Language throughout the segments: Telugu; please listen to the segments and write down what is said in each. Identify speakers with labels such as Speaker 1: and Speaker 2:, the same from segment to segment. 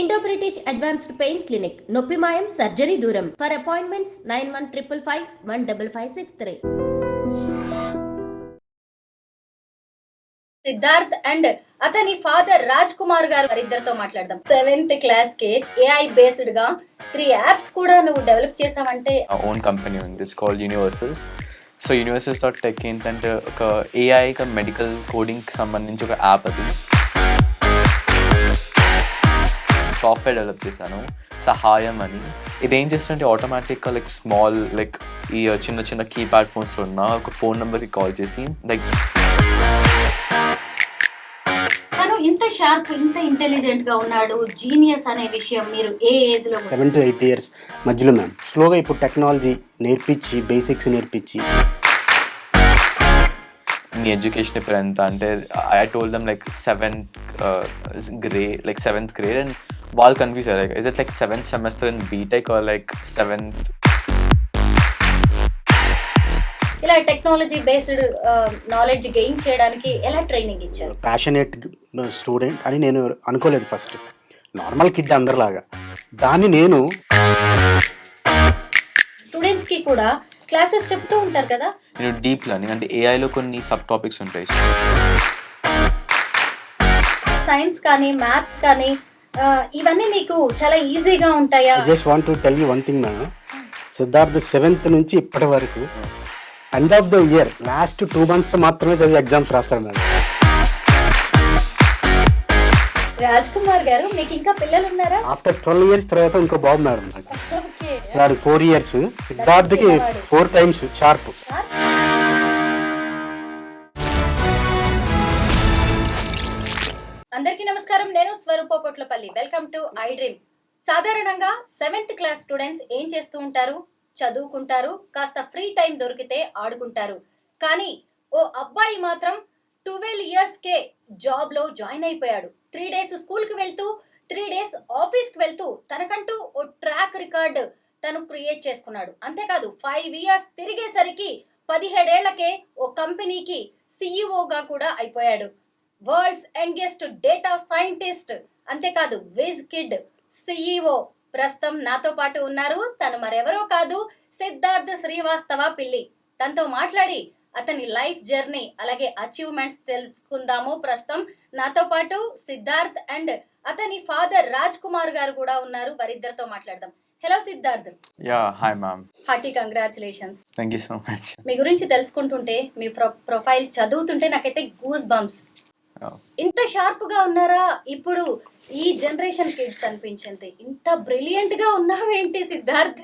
Speaker 1: Indo British advanced pain clinic నొప్పి మాయం సర్జరీ దూరం. For appointments 9155515563.
Speaker 2: సిద్ధార్థ్ అండ్ అతని ఫాదర్ రాజ్ కుమార్ గారు వారిద్దరితో మాట్లాడదాం. 7th క్లాస్ కి ఏఐ బేస్డ్ గా 3 యాప్స్ కూడా నువ్వు డెవలప్ చేసావంటే
Speaker 3: ఓన్ కంపెనీ ఉంది, it's called universes. So universes dot tech ఏంటంటే ఒక ఏఐ మెడికల్ కోడింగ్కి సంబంధించి ఒక యాప్. అది సాఫ్ట్వేర్ డెవలప్ చేశాను, సహాయం అని. ఇదేం చేస్తుంటే ఆటోమేటిక్గా లైక్ స్మాల్ లైక్ ఈ చిన్న చిన్న కీప్యాడ్ ఫోన్స్లో ఉన్న ఒక ఫోన్ నెంబర్కి కాల్ చేసి లైక్
Speaker 2: తను ఇంత షార్ప్ ఇంత ఇంటెలిజెంట్ గా ఉన్నాడు, జీనియస్ అనే విషయం మీరు ఏ ఏజ్ లో
Speaker 4: 7 to 8 years మధ్యలో మ్యామ్ స్లోగా ఇప్పుడు టెక్నాలజీ నేర్పించి బేసిక్స్ నేర్పించి
Speaker 3: నీ ఎడ్యుకేషన్ ఇప్పుడు ఎంత అంటే I told them like 7th grade and వాళ్ళు కన్ఫ్యూజ్ అయ్యారు, like is it like 7th semester in BTech or like 7th.
Speaker 2: ఇలా టెక్నాలజీ బేస్డ్ నాలెడ్జ్ గెయిన్ చేయడానికి ఎలా ట్రైనింగ్ ఇచ్చారు?
Speaker 4: ప్యాషనేట్ స్టూడెంట్ అని నేను అనుకోలేదు ఫస్ట్, నార్మల్ కిడ్ అందరిలాగా. దాన్ని నేను
Speaker 2: స్టూడెంట్స్ కి కూడా క్లాసెస్ చెప్తూ ఉంటారు కదా.
Speaker 3: నేను డీప్ లెర్నింగ్ అంటే ఏఐలో కొన్ని సబ్ టాపిక్స్ ఉంటాయి.
Speaker 2: సైన్స్ కానీ మ్యాథ్స్ కానీ ఇవన్నీ మీకు చాలా ఈజీగా ఉంటాయా?
Speaker 4: I just want to tell you one thing madam. Siddharth 7th నుంచి ఇప్పటి వరకు end of the year last 2 months మాత్రమే చదివి ఎగ్జామ్స్ రాస్తారు మేడం.
Speaker 2: రాజ్ కుమార్ గారు, మీకు ఇంకా పిల్లలు ఉన్నారా?
Speaker 4: ఆఫ్టర్ 12 years తర్వాత ఇంకో బాబు మేడం నాకు.
Speaker 2: ఓకే.
Speaker 4: వాడికి 4 years, సిద్ధార్థ్కి 4 times షార్ప్.
Speaker 2: అందరికీ నమస్కారం, నేను Swaroopa Potlapalli. Welcome to iDream. సాధారణంగా 7th క్లాస్ స్టూడెంట్స్ ఏం చేస్తూ ఉంటారు? చదువుకుంటారు, కాస్త ఫ్రీ టైం దొరికితే ఆడుకుంటారు. కానీ ఓ అబ్బాయి మాత్రం 12 years కే జాబ్ లో జాయిన్ అయిపోయాడు. 3 days స్కూల్ కి వెళ్తూ 3 days ఆఫీస్ కి వెళ్తూ తనకంటూ ఓ ట్రాక్ రికార్డ్ తను క్రియేట్ చేసుకున్నాడు. అంతేకాదు 5 years తిరిగేసరికి 17 ఏళ్లకే ఓ కంపెనీకి సిఇఓగా కూడా అయిపోయాడు. వరల్డ్స్ యంగెస్ట్ డేటా సైంటిస్ట్, అంతేకాదు విజ్ కిడ్ సిఇఓ ప్రస్తుతం నాతో పాటు ఉన్నారు. తను మరెవరో కాదు, సిద్ధార్థ్ శ్రీవాస్తవ పిల్లి. తనతో మాట్లాడి అతని లైఫ్ జర్నీ అలాగే అచీవ్మెంట్స్ తెలుసుకుందాము. ప్రస్తుతం నాతో పాటు సిద్ధార్థ్ అండ్ అతని ఫాదర్ రాజ్ కుమార్ గారు కూడా ఉన్నారు. వారిద్దరితో మాట్లాడదాం. Hello Siddharth.
Speaker 3: Yeah, hi ma'am.
Speaker 2: Hearty congratulations.
Speaker 3: Thank you so much.
Speaker 2: మీ గురించి తెలుసుకుంటుంటే, మీ ప్రొఫైల్ చదువుతుంటే నాకైతే గూస్ బంప్స్. ఇంత షార్ప్ గా ఉన్నారా ఇప్పుడు ఈ జనరేషన్ కిడ్స్ అనిపించింది. ఇంత బ్రిలియంట్ గా ఉన్నావేంటి సిద్ధార్థ్?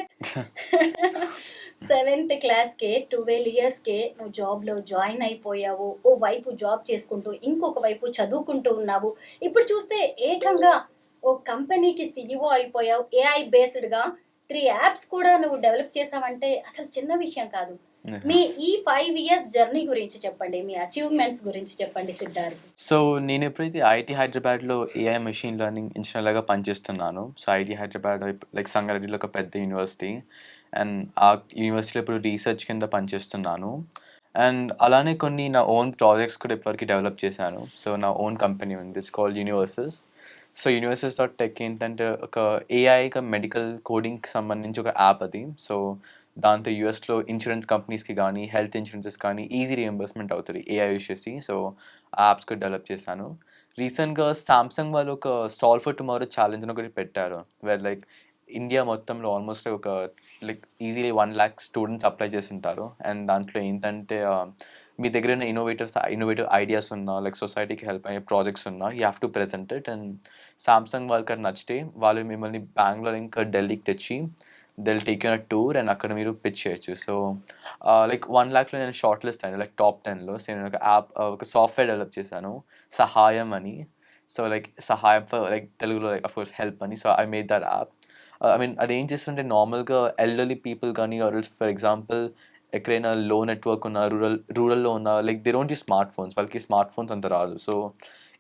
Speaker 2: 7th క్లాస్ కే 12 years కే నువ్వు జాబ్ లో జాయిన్ అయిపోయావు. ఓ వైపు జాబ్ చేసుకుంటూ ఇంకొక వైపు చదువుకుంటూ ఉన్నావు. ఇప్పుడు చూస్తే ఏకంగా ఓ కంపెనీకి సిఇఓ అయిపోయావు. ఏఐ బేస్డ్ గా 3 యాప్స్ కూడా నువ్వు డెవలప్ చేసావంటే అసలు చిన్న విషయం కాదు. మీ ఈ 5 years జర్నీ గురించి చెప్పండి, మీ అచీవ్మెంట్స్ గురించి చెప్పండి సిద్ధార్థ్.
Speaker 3: సో నేను ఎప్పుడైతే ఐఐటి హైదరాబాద్లో ఏఐ మెషిన్ లెర్నింగ్ ఇంజనీర్గా పనిచేస్తున్నాను. సో ఐఐటి హైదరాబాద్ లైక్ సంగారెడ్డిలో ఒక పెద్ద యూనివర్సిటీ, అండ్ ఆ యూనివర్సిటీలో ఇప్పుడు రీసెర్చ్ కింద పనిచేస్తున్నాను. అండ్ అలానే కొన్ని నా ఓన్ ప్రాజెక్ట్స్ కూడా ఇప్పటివరకు డెవలప్ చేశాను. సో నా ఓన్ కంపెనీ ఉంది, it's called universes. So universes dot tech ఏంటంటే ఒక ఏఐ మెడికల్ కోడింగ్కి సంబంధించి ఒక యాప్. అది సో దాంతో యూఎస్లో ఇన్సూరెన్స్ కంపెనీస్కి కానీ హెల్త్ ఇన్సూరెన్సెస్ కానీ ఈజీ రియంబర్స్మెంట్ అవుతుంది ఏఐ యూస్ చేసి. సో ఆ యాప్స్ కూడా డెవలప్ చేశాను. రీసెంట్గా సామ్సంగ్ వాళ్ళు ఒక సాల్వ్ ఫర్ టుమారో ఛాలెంజ్ అని ఒకటి పెట్టారు, వేర్ లైక్ ఇండియా మొత్తంలో ఆల్మోస్ట్ ఒక like easily 1 lakh students apply చేసి ఉంటారు. అండ్ దాంట్లో ఏంటంటే మీ దగ్గర ఉన్న ఇన్నోవేటివ్ ఐడియాస్ ఉన్నా లైక్ సొసైటీకి హెల్ప్ అయ్యే ప్రాజెక్ట్స్ ఉన్నా you have to present it. And Samsung వాళ్ళకి అది నచ్చితే వాళ్ళు మిమ్మల్ని బెంగళూరు ఇంకా ఢిల్లీకి తెచ్చి they'll take you on a tour and అక్కడ మీరు పిచ్ చేయొచ్చు. సో లైక్ 1 lakhలో నేను షార్ట్ లిస్ట్ అయ్యాను, లైక్ టాప్ 10లో. సో నేను ఒక యాప్ ఒక సాఫ్ట్వేర్ డెవలప్ చేశాను, సహాయం అని. సో లైక్ సహాయం లైక్ తెలుగులో లైక్ అఫ్ కోర్స్ హెల్ప్ అని. So I made that app. I mean అది ఏం చేస్తుంటే నార్మల్గా ఎల్డర్లీ పీపుల్ కానీ ఫర్ ఎగ్జాంపుల్ ఎక్కడైనా లో నెట్వర్క్ ఉన్న రూరల్లో ఉన్న like they don't use smart phones, వాళ్ళకి స్మార్ట్ ఫోన్స్ అంత రాదు. సో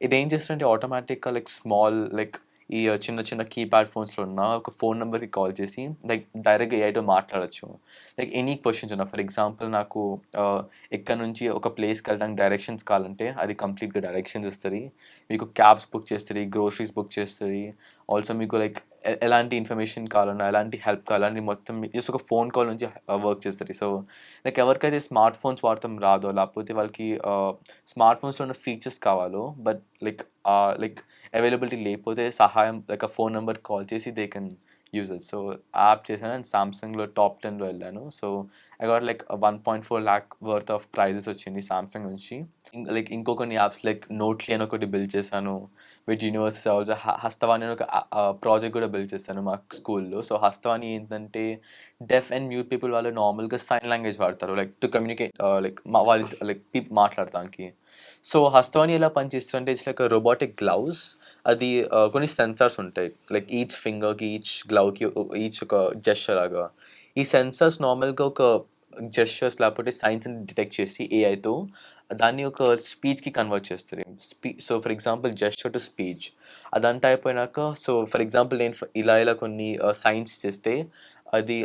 Speaker 3: ఇది ఏం చేస్తుంటే ఆటోమేటిక్గా లైక్ స్మాల్ లైక్ ఈ చిన్న చిన్న కీప్యాడ్ ఫోన్స్లో ఉన్న ఒక ఫోన్ నెంబర్కి కాల్ చేసి లైక్ డైరెక్ట్గా ఏఐతో మాట్లాడచ్చు. లైక్ ఎనీ క్వశ్చన్స్ ఉన్నా, ఫర్ ఎగ్జాంపుల్ నాకు ఇక్కడ నుంచి ఒక ప్లేస్కి వెళ్ళడానికి డైరెక్షన్స్ కావాలంటే అది కంప్లీట్గా డైరెక్షన్స్ ఇస్తుంది, మీకు క్యాబ్స్ బుక్ చేస్తుంది, గ్రోసరీస్ బుక్ చేస్తుంది. ఆల్సో మీకు లైక్ ఎలాంటి ఇన్ఫర్మేషన్ కావాలన్నా, ఎలాంటి హెల్ప్ కావాలన్నా మొత్తం జస్ట్ ఒక ఫోన్ కాల్ నుంచి వర్క్ చేస్తుంది. సో లైక్ ఎవరికైతే స్మార్ట్ ఫోన్స్ వాడటం రాదో, లేకపోతే వాళ్ళకి స్మార్ట్ ఫోన్స్లో ఉన్న ఫీచర్స్ కావాలో బట్ లైక్ అవైలబిలిటీ లేకపోతే సహాయం లైక్ ఆ ఫోన్ నెంబర్ కాల్ చేసి they can use it. So app చేశాను అండ్ సామ్సంగ్లో టాప్ 10లో వెళ్ళాను. So I got like 1.4 lakh worth of prizes వచ్చింది సామ్సంగ్ నుంచి. లైక్ ఇంకో కొన్ని యాప్స్ లైక్ నోట్లీ అని ఒకటి బిల్డ్ చేశాను విత్ యూనివర్సిటీ. ఆల్సో హస్తవాణి అని ఒక ప్రాజెక్ట్ కూడా బిల్డ్ చేశాను మా స్కూల్లో. సో హస్తవాణి ఏంటంటే డెఫ్ అండ్ మ్యూట్ పీపుల్ వాళ్ళు నార్మల్గా సైన్ లాంగ్వేజ్ వాడతారు లైక్ టు కమ్యూనికేట్ లైక్ వాళ్ళ లైక్ మాట్లాడటానికి. సో హస్తవాణి ఎలా పనిచేస్తుందంటే ఇట్స్ లైక్ రోబోటిక్ గ్లౌస్. అది కొన్ని సెన్సార్స్ ఉంటాయి లైక్ ఈచ్ ఫింగర్కి, ఈచ్ గ్లౌకి ఈచ్ ఒక జెస్చర్ లాగా. ఈ సెన్సార్స్ నార్మల్గా ఒక జెస్చర్స్ లేకపోతే సైన్స్ని డిటెక్ట్ చేసి ఏఐతో దాన్ని ఒక స్పీచ్కి కన్వర్ట్ చేస్తుంది. So for example gesture to speech అదంతా అయిపోయినాక, సో ఫర్ ఎగ్జాంపుల్ నేను ఇలా కొన్ని సైన్స్ చేస్తే అది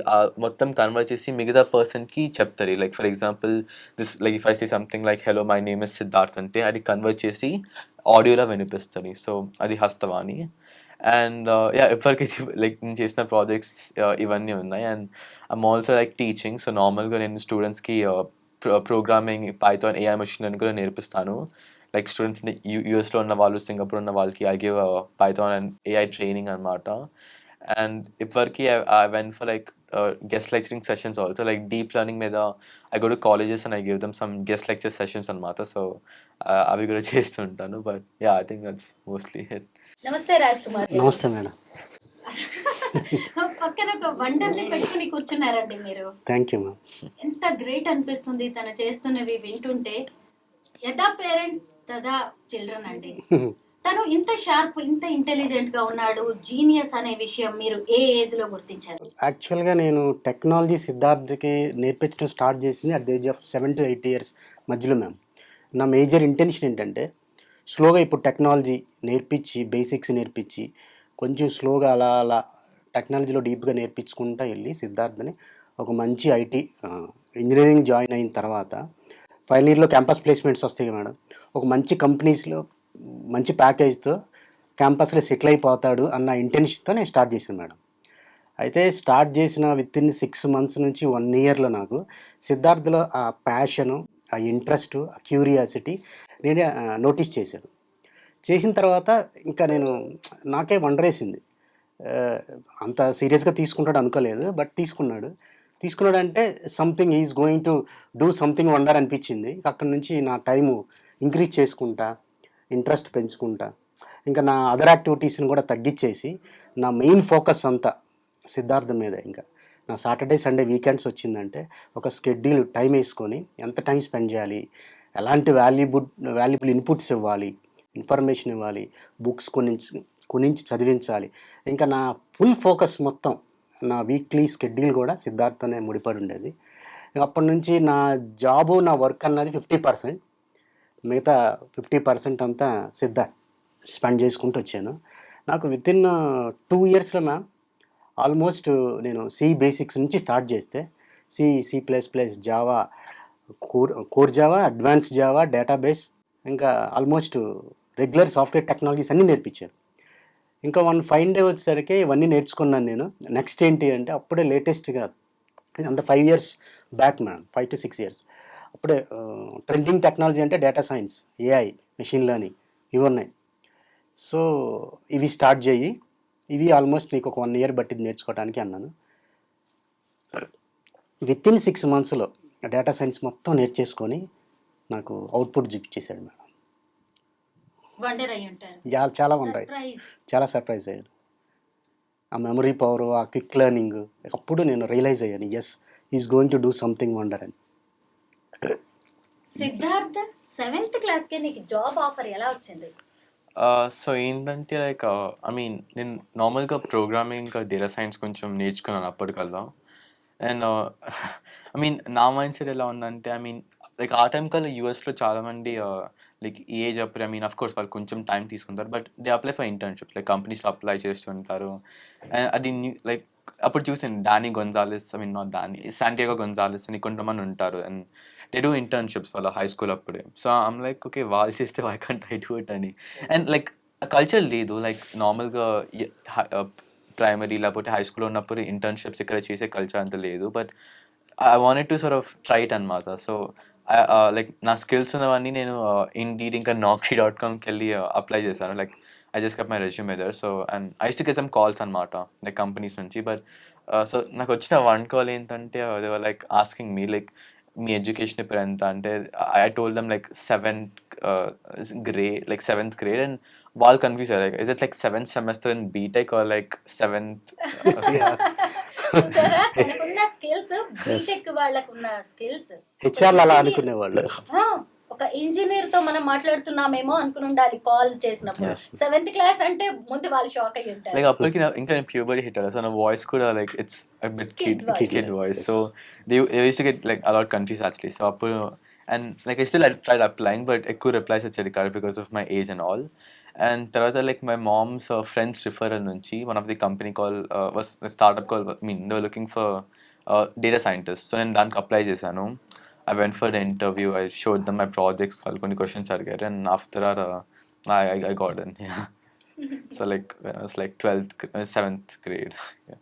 Speaker 3: మొత్తం కన్వర్ట్ చేసి మిగతా పర్సన్కి చెప్తారు. Like for example this like if I say something like hello my name is Siddharth అంటే అది కన్వర్ట్ చేసి ఆడియోలో వినిపిస్తుంది. సో అది హస్తవాణి. అండ్ ఎవరికైతే లైక్ నేను చేసిన ప్రాజెక్ట్స్ ఇవన్నీ ఉన్నాయి. And I'm also like teaching. So నార్మల్గా నేను స్టూడెంట్స్కి programming, Python, AI machine learning కూడా నేర్పిస్తాను. లైక్ స్టూడెంట్స్ యూఎస్లో ఉన్న వాళ్ళు, సింగపూర్ ఉన్న వాళ్ళకి I give Python and AI training అనమాట. అండ్ ఇప్పటివరకు I went for like guest lecturing sessions also, like deep learning మీద I go to colleges and I give them some guest lecture sessions అనమాట. సో అవి కూడా చేస్తూ ఉంటాను. But yeah I think that's mostly it.
Speaker 2: నమస్తే రాజ్ కుమార్.
Speaker 4: నమస్తే మేడం.
Speaker 2: పక్కన ఒక వండర్ని పెట్టుకుని కూర్చున్నారండి మీరు.
Speaker 4: Thank you ma'am.
Speaker 2: ఎంత గ్రేట్ అనిపిస్తుంది తను చేస్తున్నవి వింటుంటే. యథా పేరెంట్స్ తదా చిల్డ్రన్ అండి. తను ఇంత షార్ప్, ఇంత ఇంటెలిజెంట్ గా ఉన్నాడు, జీనియస్ అనే విషయం మీరు ఏ ఏజ్ లో గుర్తించారు?
Speaker 4: యాక్చువల్గా నేను టెక్నాలజీ సిద్ధార్థకి నేర్పించడం స్టార్ట్ చేసింది at the age of 7 to 8 years మధ్యలో మ్యామ్. నా మేజర్ ఇంటెన్షన్ ఏంటంటే స్లోగా ఇప్పుడు టెక్నాలజీ నేర్పించి, బేసిక్స్ నేర్పించి, కొంచెం స్లోగా అలా అలా టెక్నాలజీలో డీప్గా నేర్పించుకుంటూ వెళ్ళి సిద్ధార్థని ఒక మంచి ఐటీ ఇంజనీరింగ్ జాయిన్ అయిన తర్వాత ఫైనల్ ఇయర్లో క్యాంపస్ ప్లేస్మెంట్స్ వస్తాయి మేడం. ఒక మంచి కంపెనీస్లో మంచి ప్యాకేజ్తో క్యాంపస్లో సెటిల్ అయిపోతాడు అన్న ఇంటెన్షన్తో నేను స్టార్ట్ చేశాను మేడం. అయితే స్టార్ట్ చేసిన విత్ ఇన్ 6 months నుంచి 1 yearలో నాకు సిద్ధార్థలో ఆ ప్యాషను, ఆ ఇంట్రెస్ట్, ఆ క్యూరియాసిటీ నేనే నోటీస్ చేశాను. చేసిన తర్వాత ఇంకా నేను నాకే వండరేసింది. అంత సీరియస్గా తీసుకుంటాడు అనుకోలేదు, బట్ తీసుకున్నాడు అంటే something is going to do something wonder అనిపించింది. అక్కడి నుంచి నా టైము ఇంక్రీజ్ చేసుకుంటా, ఇంట్రెస్ట్ పెంచుకుంటా, ఇంకా నా అదర్ యాక్టివిటీస్ని కూడా తగ్గించేసి నా మెయిన్ ఫోకస్ అంతా సిద్ధార్థం మీద. ఇంకా నా సాటర్డే సండే వీకెండ్స్ వచ్చిందంటే ఒక షెడ్యూల్ టైం వేసుకొని ఎంత టైం స్పెండ్ చేయాలి, ఎలాంటి వాల్యుబుల్ ఇన్పుట్స్ ఇవ్వాలి, ఇన్ఫర్మేషన్ ఇవ్వాలి, బుక్స్ కొనించి చదివించాలి. ఇంకా నా ఫుల్ ఫోకస్ మొత్తం నా వీక్లీ షెడ్యూల్ కూడా సిద్ధార్థనే ముడిపడి ఉండేది. అప్పటి నుంచి నా జాబు, నా వర్క్ అన్నది 50%, మిగతా 50% అంతా సిద్ధార్థ్ స్పెండ్ చేసుకుంటూ వచ్చాను. నాకు విత్ ఇన్ 2 yearsలో మ్యామ్ ఆల్మోస్ట్ నేను సి బేసిక్స్ నుంచి స్టార్ట్ చేస్తే C++, Java, core Java, advance Java, database, ఇంకా ఆల్మోస్ట్ రెగ్యులర్ సాఫ్ట్వేర్ టెక్నాలజీస్ అన్నీ నేర్పించారు. ఇంకా 1 day వచ్చేసరికి ఇవన్నీ నేర్చుకున్నాను నేను. నెక్స్ట్ ఏంటి అంటే అప్పుడే లేటెస్ట్గా అంత 5 years back ma'am, 5 to 6 years అప్పుడే ట్రెండింగ్ టెక్నాలజీ అంటే data science, AI, machine learning ఇవి ఉన్నాయి. సో ఇవి స్టార్ట్ చేయి, ఇవి ఆల్మోస్ట్ నీకు ఒక 1 year బట్టి నేర్చుకోవడానికి అన్నాను. విత్ ఇన్ 6 monthsలో డేటా సైన్స్ మొత్తం నేర్చేసుకొని నాకు అవుట్పుట్ చూపించేశాడు మేడం.
Speaker 2: వండర్ అయ్యి ఉంటారు.
Speaker 4: చాలా వండర్, చాలా సర్ప్రైజ్ అయ్యాను. ఆ మెమరీ పవర్, ఆ క్విక్ లెర్నింగ్, అప్పుడు నేను రియలైజ్ అయ్యాను, ఎస్ is going to do something wonder అని.
Speaker 2: సిద్ధార్థ్ 7th క్లాస్కి నీకు జాబ్ ఆఫర్ ఎలా వచ్చింది?
Speaker 3: సో ఏంటంటే లైక్ ఐ మీన్ నేను నార్మల్గా ప్రోగ్రామింగ్, ఇంకా డేటా సైన్స్ కొంచెం నేర్చుకున్నాను అప్పటికల్లా. అండ్ ఐ మీన్ నా మైండ్ సెట్ ఎలా ఉందంటే, ఐ మీన్ లైక్ ఆ టైం కల్లా యూఎస్లో చాలామంది లైక్ ఈ ఏజ్ అప్పుడు ఐ మీన్ అఫ్ కోర్స్ వాళ్ళు కొంచెం టైం తీసుకుంటారు, but they apply for internship, like కంపెనీస్లో అప్లై చేస్తుంటారు. అండ్ అది లైక్ అప్పుడు చూసాను Danny Gonzales, I mean not Danny, Santiago Gonzales అని కొంతమంది ఉంటారు, అండ్ దే డూ ఇంటర్న్షిప్స్ వాళ్ళ హై స్కూల్ అప్పుడే. సో ఐమ్ లైక్ ఓకే, వాళ్ళు చేస్తే why can't I do it అని. అండ్ లైక్ కల్చర్ లేదు, లైక్ నార్మల్గా ప్రైమరీ లేకపోతే హై స్కూల్లో ఉన్నప్పుడు ఇంటర్న్షిప్స్ ఇక్కడ చేసే కల్చర్ అంత లేదు, but I wanted to sort of try it అనమాట. సో లైక్ నా స్కిల్స్ ఉన్నవన్నీ నేను ఇండీడ్ ఇంకా naukri.comకి వెళ్ళి అప్లై చేశాను. Like I just kept my resume there. So and I use to get some calls అనమాట, లైక్ కంపెనీస్ నుంచి. బట్ సో నాకు వచ్చిన వన్ కాల్ ఏంటంటే they were like asking me like me education ఇప్పుడు ఎంత అంటే, I told them like seventh grade, and వాళ్ళు కన్ఫ్యూజ్ అయ్యారు, like is it like 7th semester in BTech or like 7th.
Speaker 2: చూసారా తనకున్న స్కిల్స్ బీటెక్ వాళ్ళకున్న స్కిల్స్.
Speaker 4: హెచ్ఆర్లు అలా అనుకునేవాళ్ళు.
Speaker 2: ఒక ఇంజనీర్ తో మనం మాట్లాడుతున్నామేమో అనుకుని ఉండాలి కాల్ చేసినప్పుడు. 7th క్లాస్ అంటే ముందు వాళ్ళు షాక్ అయ్యి ఉంటారు.
Speaker 3: లైక్ అప్పటికి ఇంకా నేను ప్యూబర్టీ హిట్ అయ్యాను, సో నా వాయిస్ కూడా like it's a bit kid voice. So they use to get like a lot confuse actually. So అప్పుడు and like I still tried applying, but ఎక్కువ రిప్లైస్ వచ్చేది కాదు because of my age and all. And తర్వాత like my mom's friends referral నుంచి one of the company call was startup call mean they looking for data scientist. So నేను దానికి అప్లై చేశాను. I went for the interview. I showed them my projects. వాళ్ళు కొన్ని questions అడిగారు, and after that, I got in. Yeah. So like when I was like 7th grade. Yeah.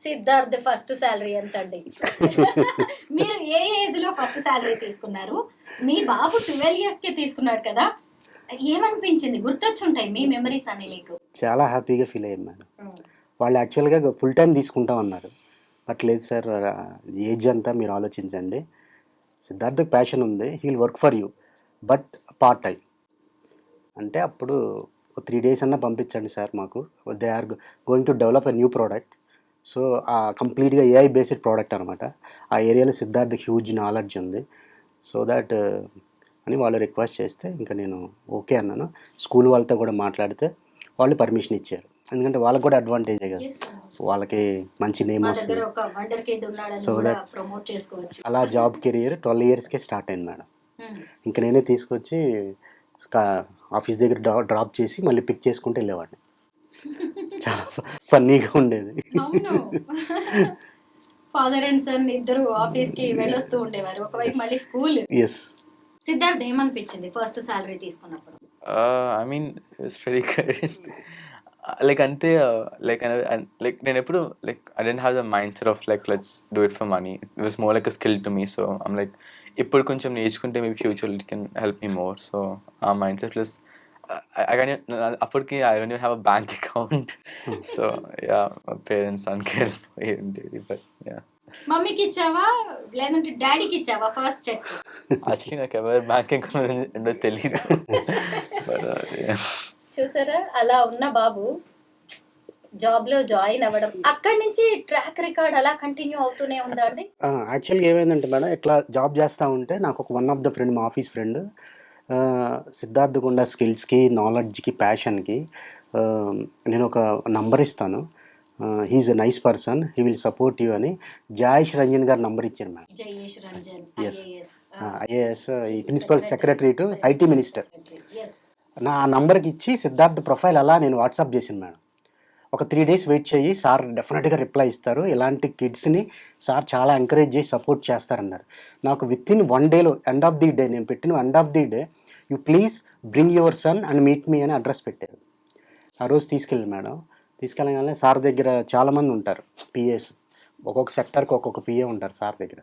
Speaker 2: Siddharth first salary ఎంత అండి? మీరు ఏ ఏజ్ లో ఫస్ట్ సాలరీ తీసుకున్నారు? మీ బాబు 12 years కే తీసుకున్నాడు కదా, ఏమనిపించింది? గుర్తొచ్చుంటాయి మీ మెమరీస్ అని మీకు.
Speaker 4: చాలా హ్యాపీగా ఫీల్ అయ్యాను మేడం. వాళ్ళు యాక్చువల్గా ఫుల్ టైం తీసుకుంటాం అన్నారు, బట్ లేదు సార్, ఏజ్ అంతా మీరు ఆలోచించండి, సిద్ధార్థకు ప్యాషన్ ఉంది, he will work for you, but part time అంటే అప్పుడు ఒక 3 days అన్నా పంపించండి సార్ మాకు, they are going to develop a new product. So ఆ కంప్లీట్గా ఏఐ బేస్డ్ ప్రోడక్ట్ అనమాట. ఆ ఏరియాలో సిద్ధార్థ్ హ్యూజ్ నాలెడ్జ్ ఉంది, సో దట్ అని వాళ్ళు రిక్వెస్ట్ చేస్తే ఇంకా నేను ఓకే అన్నాను. స్కూల్ వాళ్ళతో కూడా మాట్లాడితే వాళ్ళు పర్మిషన్ ఇచ్చారు, ఎందుకంటే వాళ్ళకి కూడా అడ్వాంటేజే కదా, వాళ్ళకి మంచి నేమ్ వస్తుంది. సో దట్ అలా జాబ్ కెరియర్ 12 yearsకే స్టార్ట్ అయింది మేడం. ఇంకా నేనే తీసుకొచ్చి ఆఫీస్ దగ్గర డ్రాప్ చేసి మళ్ళీ పిక్ చేసుకుంటూ వెళ్ళేవాడిని. చాలా ఫన్నీగా ఉండేది.
Speaker 2: ఫాదర్ అండ్ సన్ ఇద్దరు ఆఫీస్ కి వెళ్ళొస్తూ ఉండేవారు, ఒకవైపు మళ్ళీ స్కూల్.
Speaker 4: ఎస్.
Speaker 2: సిద్ధార్థ్ ఏమనిపించింది ఫస్ట్ సాలరీ తీసుకున్నప్పుడు?
Speaker 3: I mean it's pretty good. Like ante like నేను ఎప్పుడు like I didn't have the mindset of like let's do it for money. It was more like a skill to me. So I'm like ఇప్పుడు కొంచెం నేర్చుకుంటే maybe future it can help me more. So ఆ mindset plus అప్పటికి I don't even have a bank account. So yeah, my parents don't care but yeah.
Speaker 2: మమ్మీకి ఇచ్చావా లేదంటే డాడీకి ఇచ్చావా ఫస్ట్ చెక్?
Speaker 3: యాక్చువల్లీ నాకు ఎవరు బ్యాంక్ అకౌంట్ తెలియదు.
Speaker 2: చూసారా, అలా ఉన్న బాబు జాబ్ లో జాయిన్ అవ్వడం, అక్కడి నుంచి ట్రాక్ రికార్డ్ అలా కంటిన్యూ అవుతూనే ఉందా అండి?
Speaker 4: యాక్చువల్గా ఏమైందంటే మేడం, ఇట్లా జాబ్ చేస్తూ ఉంటే నాకు ఒక వన్ ఆఫ్ ద ఫ్రెండ్, మా ఆఫీస్ ఫ్రెండ్, సిద్ధార్థ్ గుండా స్కిల్స్కి, నాలెడ్జ్కి, ప్యాషన్కి నేను ఒక నంబర్ ఇస్తాను, he's a nice person, he will support you అని జయేష్ రంజన్ గారు నంబర్ ఇచ్చారు మేడం.
Speaker 2: జయేష్ రంజన్
Speaker 4: ఐఏఎస్ ఈ principal secretary to IT minister. నా నంబర్కి ఇచ్చి సిద్ధార్థ్ ప్రొఫైల్ అలా నేను వాట్సాప్ చేశాను మేడం. ఒక 3 days వెయిట్ చేయి, సార్ డెఫినెట్గా రిప్లై ఇస్తారు, ఇలాంటి కిడ్స్ని సార్ చాలా ఎంకరేజ్ చేసి సపోర్ట్ చేస్తారన్నారు. నాకు within 1 day end of the day, నేను పెట్టిన end of the day, you please bring your son and meet me అని అడ్రస్ పెట్టారు. ఆ రోజు తీసుకెళ్ళి మేడం, తీసుకెళ్ళగానే సార్ దగ్గర చాలామంది ఉంటారు పిఏస్, ఒక్కొక్క సెక్టర్కి ఒక్కొక్క పిఏ ఉంటారు సార్ దగ్గర.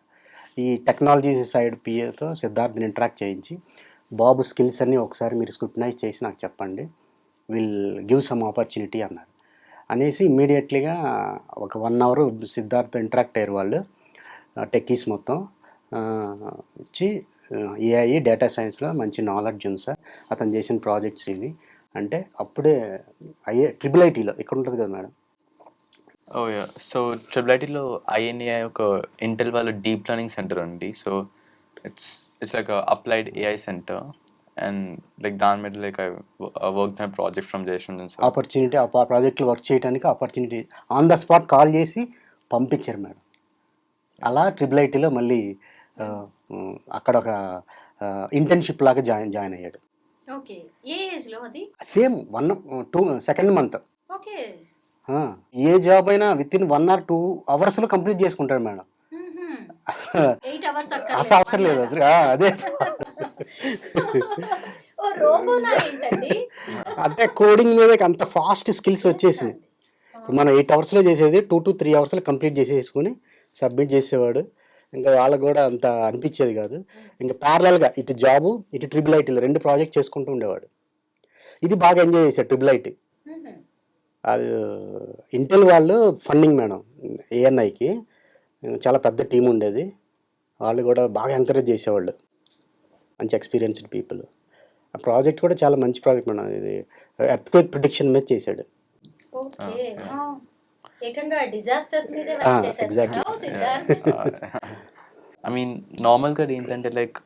Speaker 4: ఈ టెక్నాలజీ సైడ్ పిఏతో సిద్ధార్థ్ని ఇంటరాక్ట్ చేయించి, బాబు స్కిల్స్ అన్నీ ఒకసారి మీరు స్క్రూటనైజ్ చేసి నాకు చెప్పండి, విల్ గివ్ సమ్ ఆపర్చునిటీ అన్నారు. అనేసి ఇమ్మీడియట్లీగా ఒక 1 hour సిద్ధార్థ్ ఇంటరాక్ట్ అయ్యారు వాళ్ళు, టెక్కీస్ మొత్తం ఇచ్చి, ఏఐ డేటా సైన్స్లో మంచి నాలెడ్జ్ ఉంది సార్, అతను చేసిన ప్రాజెక్ట్స్ ఇవి అంటే అప్పుడే ట్రిపుల్ ఐటీలో ఇక్కడ ఉంటుంది కదా madam.
Speaker 3: Oh yeah, so triple ఐటీలో INAI ఒక ఇంటెల్ వాళ్ళ డీప్ లెర్నింగ్ సెంటర్ ఉంది. So it's like applied AI centre, and like దాని మీద like I work on project from Jayashree.
Speaker 4: Opportunity, ఆ ప్రాజెక్ట్లో వర్క్ చేయడానికి opportunity on the spot call చేసి పంపించారు మేడం. అలా ట్రిపుల్ ఐటీలో మళ్ళీ అక్కడ ఒక ఇంటర్న్షిప్ లాగా జాయిన్ అయ్యాడు.
Speaker 2: ఓకే. ఏ ఏజ్ లో అది?
Speaker 4: Same 2 second month.
Speaker 2: ఓకే.
Speaker 4: ఏ జాబ్ అయినా విత్ ఇన్ 1 or 2 అవర్స్లో కంప్లీట్ చేసుకుంటాడు మేడం.
Speaker 2: 8 అవర్స్
Speaker 4: అసలు
Speaker 2: అక్కర్లేదు
Speaker 4: అవసరం లేదు
Speaker 2: మనలాగా.
Speaker 4: అదే
Speaker 2: ఓ రోబోనా ఏంటండి?
Speaker 4: అంటే కోడింగ్ మీద అంత ఫాస్ట్ స్కిల్స్ వచ్చేసినాయి. ఇప్పుడు మనం 8 అవర్స్లో చేసేది 2 to 3 అవర్స్లో కంప్లీట్ చేసేసుకుని సబ్మిట్ చేసేవాడు. ఇంకా వాళ్ళకు కూడా అంత అనిపించేది కాదు. ఇంకా ప్యారలల్గా ఇటు జాబు ఇటు ట్రిపుల్ ఐటీలు 2 ప్రాజెక్ట్ చేసుకుంటూ ఉండేవాడు. ఇది బాగా ఎంజాయ్ చేశాడు ట్రిపుల్ ఐటీ. అది ఇంటెల్ వాళ్ళు ఫండింగ్ మేడం ఏఎన్ఐకి చాలా పెద్ద టీం ఉండేది. వాళ్ళు కూడా బాగా ఎంకరేజ్ చేసేవాళ్ళు, మంచి ఎక్స్పీరియన్స్డ్ పీపుల్. ఆ ప్రాజెక్ట్ కూడా చాలా మంచి ప్రాజెక్ట్ మేడం. ఇది ఎర్త్క్వేక్ ప్రిడిక్షన్ మీద చేశాడు.
Speaker 2: ఓకే. ఏకంగా డిజాస్టర్స్ మీదే వర్క్
Speaker 4: exactly.
Speaker 2: చేసేస్తున్నావు సిద్ధార్థ్.
Speaker 3: ఐ మీన్ నార్మల్గా ఏంటంటే లైక్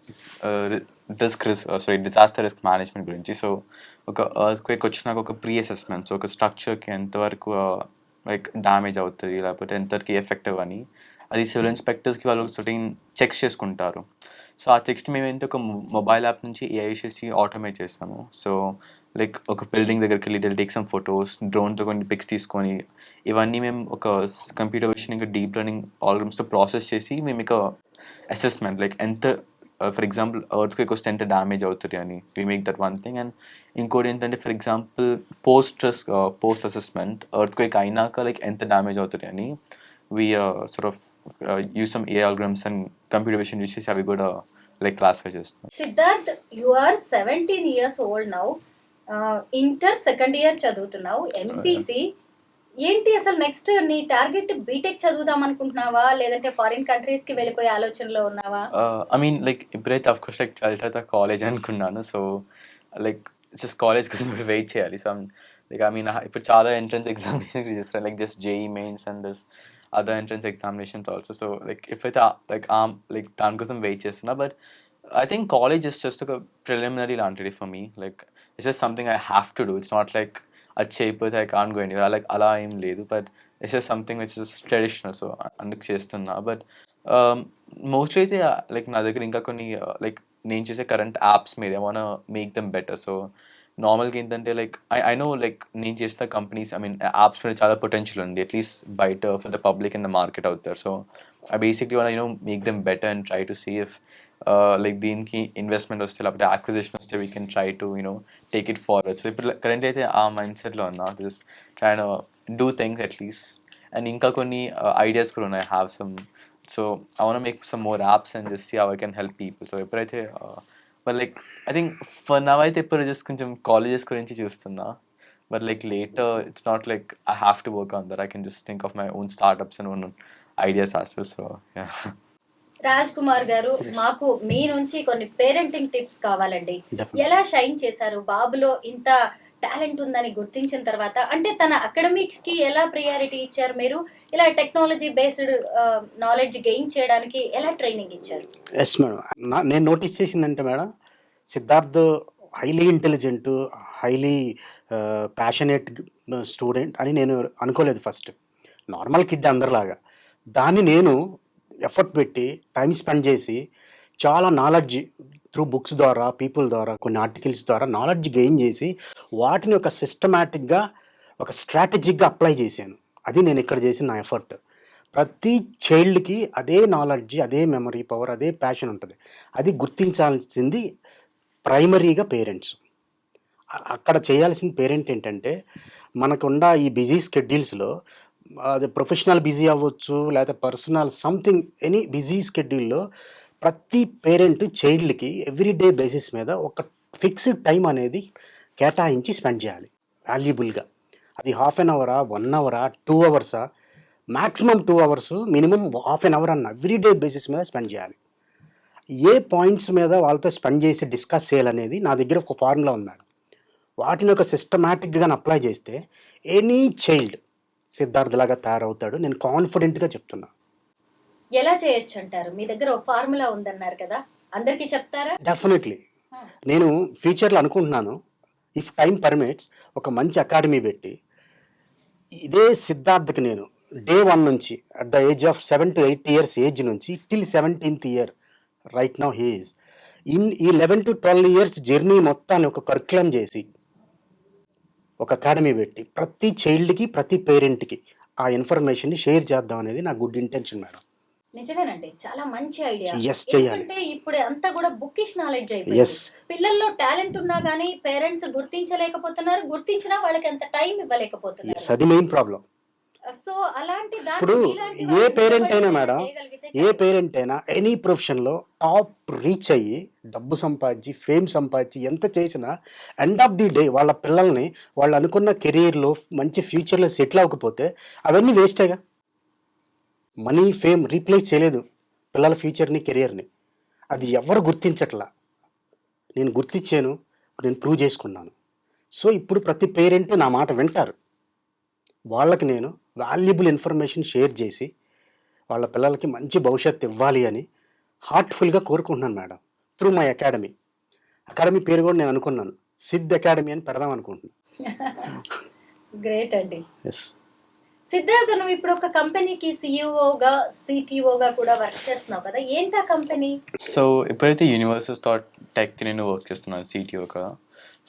Speaker 3: డిజాస్టర్ రిస్క్ మేనేజ్మెంట్ గురించి. సో ఒక ఎర్త్క్వేక్ వచ్చినాక ఒక ప్రీ అసెస్మెంట్, సో ఒక స్ట్రక్చర్కి ఎంతవరకు లైక్ డ్యామేజ్ అవుతుంది లేకపోతే ఎంతవరకు ఎఫెక్టివ్ అని అది సివిల్ ఇన్స్పెక్టర్స్కి వాళ్ళు సర్టెన్ చెక్స్ చేసుకుంటారు. సో ఆ చెక్స్ని మేము ఏంటంటే ఒక మొబైల్ యాప్ నుంచి ఏఐ చేసి ఆటోమేట్ చేస్తాము. సో లైక్ ఒక బిల్డింగ్ దగ్గరికి వెళ్ళి టేక్ సమ్ ఫొటోస్, డ్రోన్తో కొన్ని పిక్స్ తీసుకొని ఇవన్నీ మేము ఒక కంప్యూటర్ విషన్ ఇంకా డీప్ లెర్నింగ్ ఆల్గరిథమ్స్తో ప్రాసెస్ చేసి మేము ఇక అసెస్మెంట్ లైక్ ఎంత ఫర్ ఎగ్జాంపుల్ ఎర్త్క్వేక్ వస్తే ఎంత డ్యామేజ్ అవుతుంది అని we make that one thing. And ఇంకోటి ఏంటంటే for example post assessment earthquake అయినాక లైక్ ఎంత డ్యామేజ్ అవుతుంది అని we sort of use some AI algorithms and computer vision use చేసి అవి కూడా లైక్ క్లాసిఫై చేస్తాం.
Speaker 2: Siddharth, you are 17 years old now. Inter second year చదువుతున్నావు, ఎంపీసీ. ఏంటి అసలు నెక్స్ట్ నీ టార్గెట్? బీటెక్ చదువుదాం అనుకుంటున్నావా లేదంటే ఫారిన్ కంట్రీస్ కి వెళ్ళిపోయే ఆలోచనలో ఉన్నావా?
Speaker 3: ఐ మీన్ లైక్ ఇప్పుడైతే అఫ్ కోర్స్ లైక్ 12th తర్వాత కాలేజ్ అనుకున్నాను. సో లైక్ జస్ట్ కాలేజ్ కోసం వెయిట్ చేయాలి. సో లైక్ ఐ మీన్ ఇప్పుడు చాలా ఎంట్రన్స్ ఎగ్జామినేషన్ చేస్తాను, like just JEE mains and this other entrance examinations also. So like if it like దాని కోసం వెయిట్ చేస్తున్నా. But I think college is just like a preliminary లాంటిది for me. Like it's just something I have to do. It's not like a చేయకపోతే I can't go anywhere. Like అలా ఏం లేదు. But it's just something which is traditional. So అందుకు చేస్తున్నా. But mostly అయితే like నా దగ్గర ఇంకా కొన్ని like నేను చేసే కరెంట్ యాప్స్ మీద I wanna make them better. So నార్మల్గా ఏంటంటే లైక్ ఐ నో లైక్ నేను చేసిన కంపెనీస్ ఐ మీన్ యాప్స్ మీద చాలా పొటెన్షియల్ ఉంది, అట్లీస్ట్ బయట for the public in the market out there. So I basically want make them better and try to see if like దీనికి ఇన్వెస్ట్మెంట్ వస్తే లేకపోతే అక్విజిషన్ వస్తే we can try to take it forward. So ఇప్పుడు కరెంట్ అయితే ఆ మైండ్ సెట్లో ఉన్నా, just try to do things at least. And ఇంకా కొన్ని ఐడియాస్ కూడా ఉన్నాయి, have some. So I want make some more apps and just see how I can help people. So ఎప్పుడైతే but like I think for now అయితే ఇప్పుడు జస్ట్ కొంచెం కాలేజెస్ గురించి చూస్తున్నా. But like later it's not like I have to work on that. I can just think of my own startups and own ideas as well. So
Speaker 2: Raj Kumar garu, మాకు మీ నుంచి కొన్ని పేరెంటింగ్ టిప్స్ కావాలండి. ఎలా షైన్ చేశారు బాబులో ఇంత టాలెంట్ ఉందని గుర్తించిన తర్వాత? అంటే తన అకాడమిక్స్ కి ఎలా ప్రియారిటీ ఇచ్చారు మీరు? ఇలా టెక్నాలజీ బేస్డ్ నాలెడ్జ్ గెయిన్ చేయడానికి ఎలా ట్రైనింగ్ ఇచ్చారు?
Speaker 4: ఎస్ మేడం, నేను నోటీస్ చేసిందంటే madam, Siddharth highly intelligent, highly passionate student అని నేను అనుకోలేదు ఫస్ట్. నార్మల్ కిడ్ అందరిలాగా. దాన్ని నేను ఎఫర్ట్ పెట్టి టైం స్పెండ్ చేసి చాలా నాలెడ్జ్ త్రూ బుక్స్ ద్వారా, పీపుల్ ద్వారా, కొన్ని ఆర్టికల్స్ ద్వారా నాలెడ్జ్ గెయిన్ చేసి వాటిని ఒక సిస్టమేటిక్గా ఒక స్ట్రాటజిక్గా అప్లై చేశాను. అది నేను ఇక్కడ చేసిన నా ఎఫర్ట్. ప్రతి చైల్డ్కి అదే నాలెడ్జ్, అదే మెమరీ పవర్, అదే ప్యాషన్ ఉంటుంది. అది గుర్తించాల్సింది ప్రైమరీగా పేరెంట్స్. అక్కడ చేయాల్సిన పేరెంట్ ఏంటంటే, మనకున్న ఈ బిజీ స్కెడ్యూల్స్లో అది ప్రొఫెషనల్ బిజీ అవ్వచ్చు, లేకపోతే పర్సనల్ సంథింగ్ ఎనీ బిజీ స్కెడ్యూల్లో ప్రతి పేరెంట్ చైల్డ్కి ఎవ్రీడే బేసిస్ మీద ఒక ఫిక్స్డ్ టైం అనేది కేటాయించి స్పెండ్ చేయాలి వాల్యుబుల్గా. అది హాఫ్ అన్ అవరా, 1 అవరా, 2 అవర్సా, maximum 2 hours, minimum half an hour అన్న ఎవ్రీడే బేసిస్ మీద స్పెండ్ చేయాలి. ఏ పాయింట్స్ మీద వాళ్ళతో స్పెండ్ చేసి డిస్కస్ చేయాలనేది నా దగ్గర ఒక ఫార్ములా ఉంది మేడం. వాటిని ఒక సిస్టమేటిక్గా అప్లై చేస్తే ఎనీ చైల్డ్ సిద్ధార్థ్ లాగా తయారవుతాడు. నేను కాన్ఫిడెంట్గా చెప్తున్నా.
Speaker 2: ఎలా చేయొచ్చు అంటారు? మీ దగ్గర ఒక ఫార్ములా ఉందన్నారు కదా, అందరికీ చెప్తారా?
Speaker 4: డెఫినెట్లీ. నేను ఫ్యూచర్లో అనుకుంటున్నాను, ఇఫ్ టైం పర్మిట్స్ ఒక మంచి అకాడమీ పెట్టి ఇదే సిద్ధార్థ్కి నేను డే 1 నుంచి at the age of 7 to 8 years age నుంచి till 17th year right now he is, ఈ 11 to 12 ఇయర్స్ జర్నీ మొత్తాన్ని ఒక కరిక్యులం చేసి ఒక అకాడమీ పెట్టి ప్రతి చైల్డ్కి ప్రతి పేరెంట్కి ఆ ఇన్ఫర్మేషన్ని షేర్ చేద్దాం అనేది నా గుడ్ ఇంటెన్షన్ మేడం.
Speaker 2: నిజమేనండి, చాలా మంచి ఐడియా.
Speaker 4: ఎస్ చేయాలి.
Speaker 2: ఎందుకంటే ఇప్పుడు అంతా కూడా బుకిష్ నాలెడ్జ్ అయిపోయింది.
Speaker 4: ఎస్
Speaker 2: పిల్లల్లో టాలెంట్ ఉన్నా గానీ పేరెంట్స్ గుర్తించలేకపోతున్నారు, గుర్తించినా వాళ్ళకి అంత టైం ఇవ్వలేకపోతున్నారు.
Speaker 4: ఎస్ అది మెయిన్ ప్రాబ్లం.
Speaker 2: సో అలాంటి
Speaker 4: ఇప్పుడు ఏ పేరెంట్ అయినా మేడం, ఏ పేరెంట్ అయినా ఎనీ ప్రొఫెషన్లో టాప్ రీచ్ అయ్యి డబ్బు సంపాదించి ఫేమ్ సంపాదించి ఎంత చేసినా ఎండ్ ఆఫ్ ది డే వాళ్ళ పిల్లల్ని వాళ్ళు అనుకున్న కెరీర్లో మంచి ఫ్యూచర్లో సెటిల్ అవ్వకపోతే అవన్నీ వేస్టేగా. మనీ ఫేమ్ రీప్లేస్ చేయలేదు పిల్లల ఫ్యూచర్ని కెరియర్ని. అది ఎవరు గుర్తించట్లా. నేను గుర్తించాను, నేను ప్రూవ్ చేసుకున్నాను. సో ఇప్పుడు ప్రతి పేరెంట్ నా మాట వింటారు. వాళ్ళకి నేను వాల్యుబుల్ ఇన్ఫర్మేషన్ షేర్ చేసి వాళ్ళ పిల్లలకి మంచి భవిష్యత్తు ఇవ్వాలి అని హార్ట్ఫుల్గా కోరుకుంటున్నాను madam. Through my academy. Academy పేరు కూడా నేను అనుకున్నాను, సిద్ధ్ అకాడమీ అని పెడదాం అనుకుంటున్నాను.
Speaker 2: గ్రేట్ అండి.
Speaker 4: ఎస్
Speaker 2: సిద్ధార్థ, నువ్వు ఇప్పుడు ఒక కంపెనీకి సిఇఓగా సిటిఓగా కూడా వర్క్ చేస్తున్నావు కదా, ఏంటా కంపెనీ?
Speaker 3: సో ఇప్పుడైతే యూనివర్సెస్ థాట్ టెక్ నేను వర్క్ చేస్తున్నాను సిటీఓగా.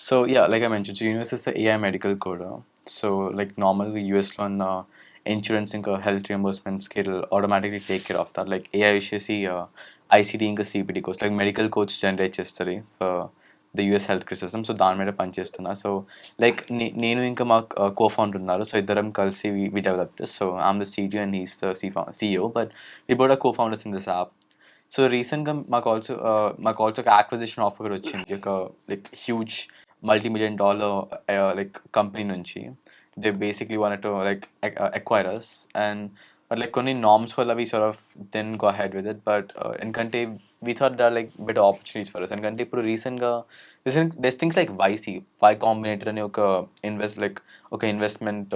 Speaker 3: So yeah, like I mention, universes AI medical కూడా. సో లైక్ నార్మల్గా యూఎస్లో ఉన్న ఇన్సూరెన్స్ ఇంకా హెల్త్ రియంబర్స్మెంట్స్కి automatically take care of that. Like AI వచ్చేసి ఐసిడి ఇంకా CPD course, like medical coach generate చేస్తుంది for the US health care system. So దాని మీద పనిచేస్తున్నా. సో లైక్ నేను ఇంకా మా కో-ఫౌండర్ ఉన్నారు. సో ఇద్దరం కలిసి we develop this. So I'm the CTO and he's the CEO, but we both are co-founders in this app. So రీసెంట్గా మాకు ఆల్సో ఒక యాక్విజిషన్ ఆఫర్ కూడా వచ్చింది, ఒక like huge $multi-million like company నుంచి. They basically wanted to like acquire us, and but like కొన్ని norms వల్ల we sort of then go ahead with it. But ఎందుకంటే we thought there are like better opportunities for us. ఎందుకంటే ఇప్పుడు రీసెంట్గా there's things like Y Combinator అని ఒక investment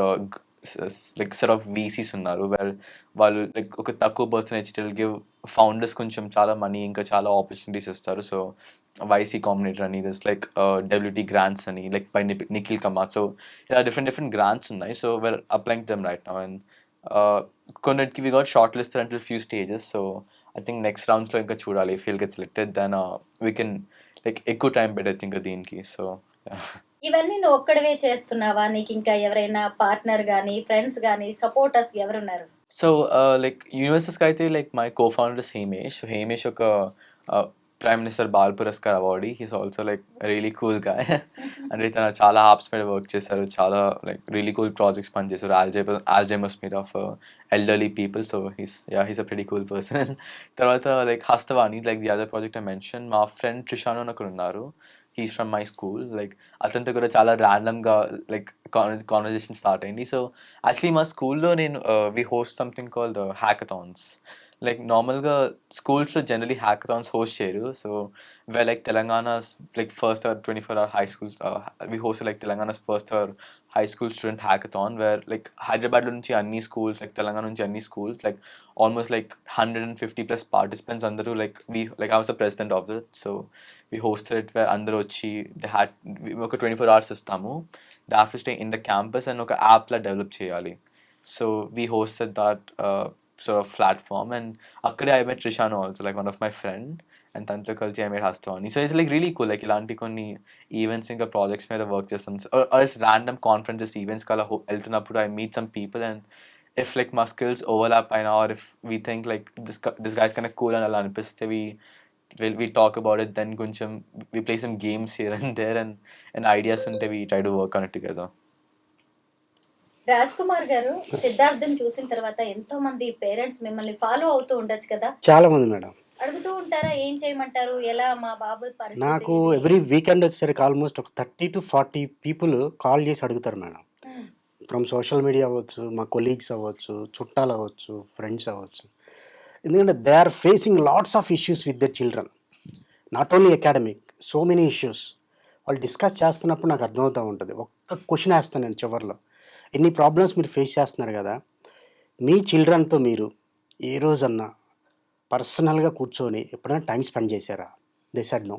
Speaker 3: like set of VCs ఉన్నారు, వేర్ వాళ్ళు లైక్ ఒక తక్కువ పర్సెంటేజ్ ఇట్ గివ్ ఫౌండర్స్ కొంచెం చాలా మనీ ఇంకా చాలా ఆపర్చునిటీస్ ఇస్తారు. సో YC Combinator అని, దిస్ లైక్ WT గ్రాంట్స్ అని, like by Nikhil Kamath. So ఇలా డిఫరెంట్ గ్రాంట్స్ ఉన్నాయి. So we're applying them right now, and కొన్నిటికి we got shortlisted until few stages. So I think next రౌండ్స్లో ఇంకా చూడాలి. If will get selected then we can like ఎక్కువ టైం పెట్టచ్చు ఇంకా దీనికి. సో
Speaker 2: ఇవన్నీ నువ్వు ఒక్కడవే చేస్తున్నావా? నీకు ఇంకా ఎవరైనా పార్ట్నర్ గానీ ఫ్రెండ్స్ గానీ సపోర్టర్స్ ఎవరున్నారు?
Speaker 3: సో లైక్ యూనివర్సెస్కి అయితే like my co-founders Hemesh. So Hemesh ఒక prime minister Bal Puraskar awardee. He's also like really cool guy. అంటే తన చాలా యాప్స్ మీద వర్క్ చేశారు, చాలా లైక్ రియలీ కూల్ ప్రాజెక్ట్స్ పనిచేశారు ఆల్జైమర్స్ మీద of elderly people. So he's a pretty cool person. తర్వాత like Hastavani, like the other project I mention, మా ఫ్రెండ్ ట్రిషాను అని ఒకరు ఉన్నారు. He's from my school. Like అతనితో కూడా చాలా ర్యాండమ్గా లైక్ కాన్వర్జేషన్ స్టార్ట్ అయింది. సో యాక్చువల్లీ మా స్కూల్లో నేను we host something called hackathons. Like నార్మల్గా స్కూల్స్లో జనరలీ హ్యాకథాన్స్ హోస్ట్ చేయరు. So we like Telangana's like first our 24-hour high school we host like Telangana's first our high school student hackathon, where like హైదరాబాద్లో నుంచి అన్ని స్కూల్స్, లైక్ తెలంగాణ నుంచి అన్ని schools, like almost like 150+ participants అందరూ like I was the president of it. So we hosted it where అందరూ వచ్చి ఒక 24 hours ఇస్తాము. They have to stay in the campus and ఒక యాప్లా డెవలప్ చేయాలి. So we hosted that sort of platform, and అక్కడే I met Trishanu also, like one of my friend, and తనతో కలిసి I met Hastawani. So it's like really cool, like ఇలాంటి కొన్ని ఈవెంట్స్ ఇంకా ప్రాజెక్ట్స్ మీద వర్క్ చేస్తాం. or else random conferences events కలా వెళ్తున్నప్పుడు I meet some people, and if like my skills overlap అయినా, or if we think like this guy's kind of cool and అలా అనిపిస్తే we talk about it, then కొంచెం we play some games here and there, and ideas ఉంటే we try to work on it together.
Speaker 2: Raj Kumar గారు, సిద్ధార్థం చూసిన తర్వాత ఎంతో మంది పేరెంట్స్ మిమ్మల్ని ఫాలో అవుతూ ఉండొచ్చు కదా?
Speaker 4: చాలా మంది మేడం
Speaker 2: అడుగుతూ ఉంటారా, ఏం చేయమంటారు, ఎలా మా బాబు పరిస్థితి?
Speaker 4: నాకు ఎవ్రీ వీకెండ్ వచ్చేసరికి ఆల్మోస్ట్ ఒక 30 to 40 పీపుల్ కాల్ చేసి అడుగుతారు మేడం. ఫ్రమ్ సోషల్ మీడియా అవ్వచ్చు, మా కొలీగ్స్ అవ్వచ్చు, చుట్టాలు అవ్వచ్చు, ఫ్రెండ్స్ అవ్వచ్చు. ఎందుకంటే they are facing lots of issues with their children, not only academic, so many issues. వాళ్ళు డిస్కస్ చేస్తున్నప్పుడు నాకు అర్థమవుతూ ఉంటుంది. ఒక్క క్వశ్చన్ వేస్తాను నేను చివరిలో, ఎన్ని ప్రాబ్లమ్స్ మీరు ఫేస్ చేస్తున్నారు కదా, మీ చిల్డ్రన్తో మీరు ఏ రోజన్నా పర్సనల్గా కూర్చొని ఎప్పుడైనా టైం స్పెండ్ చేశారా? They said no.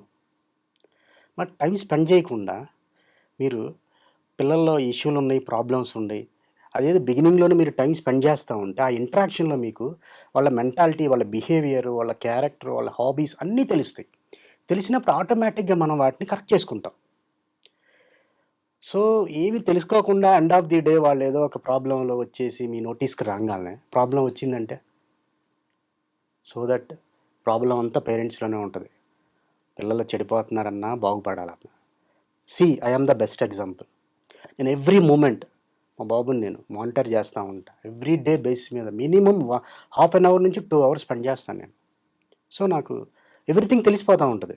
Speaker 4: మరి టైం స్పెండ్ చేయకుండా మీరు పిల్లల్లో ఇష్యూలు ఉన్నాయి, ప్రాబ్లమ్స్ ఉన్నాయి, అదేదో బిగినింగ్లోనే మీరు టైం స్పెండ్ చేస్తూ ఉంటే ఆ ఇంటరాక్షన్లో మీకు వాళ్ళ మెంటాలిటీ, వాళ్ళ బిహేవియర్, వాళ్ళ క్యారెక్టర్, వాళ్ళ హాబీస్ అన్నీ తెలుస్తాయి. తెలిసినప్పుడు ఆటోమేటిక్గా మనం వాటిని కరెక్ట్ చేసుకుంటాం. సో ఏమి తెలుసుకోకుండా ఎండ్ ఆఫ్ ది డే వాళ్ళు ఏదో ఒక ప్రాబ్లంలో వచ్చేసి మీ నోటీస్కి రాగానే ప్రాబ్లం వచ్చిందంటే, సో దట్ ప్రాబ్లం అంతా పేరెంట్స్లోనే ఉంటుంది. పిల్లలు చెడిపోతున్నారన్నా బాగుపడాలన్నా. I am the best example. నేను ఎవ్రీ మూమెంట్ మా బాబుని నేను మానిటర్ చేస్తూ ఉంటాను. ఎవ్రీ డే బేస్ మీద మినిమం హాఫ్ అన్ అవర్ నుంచి 2 అవర్స్ స్పెండ్ చేస్తాను నేను. సో నాకు ఎవ్రీథింగ్ తెలిసిపోతూ ఉంటుంది.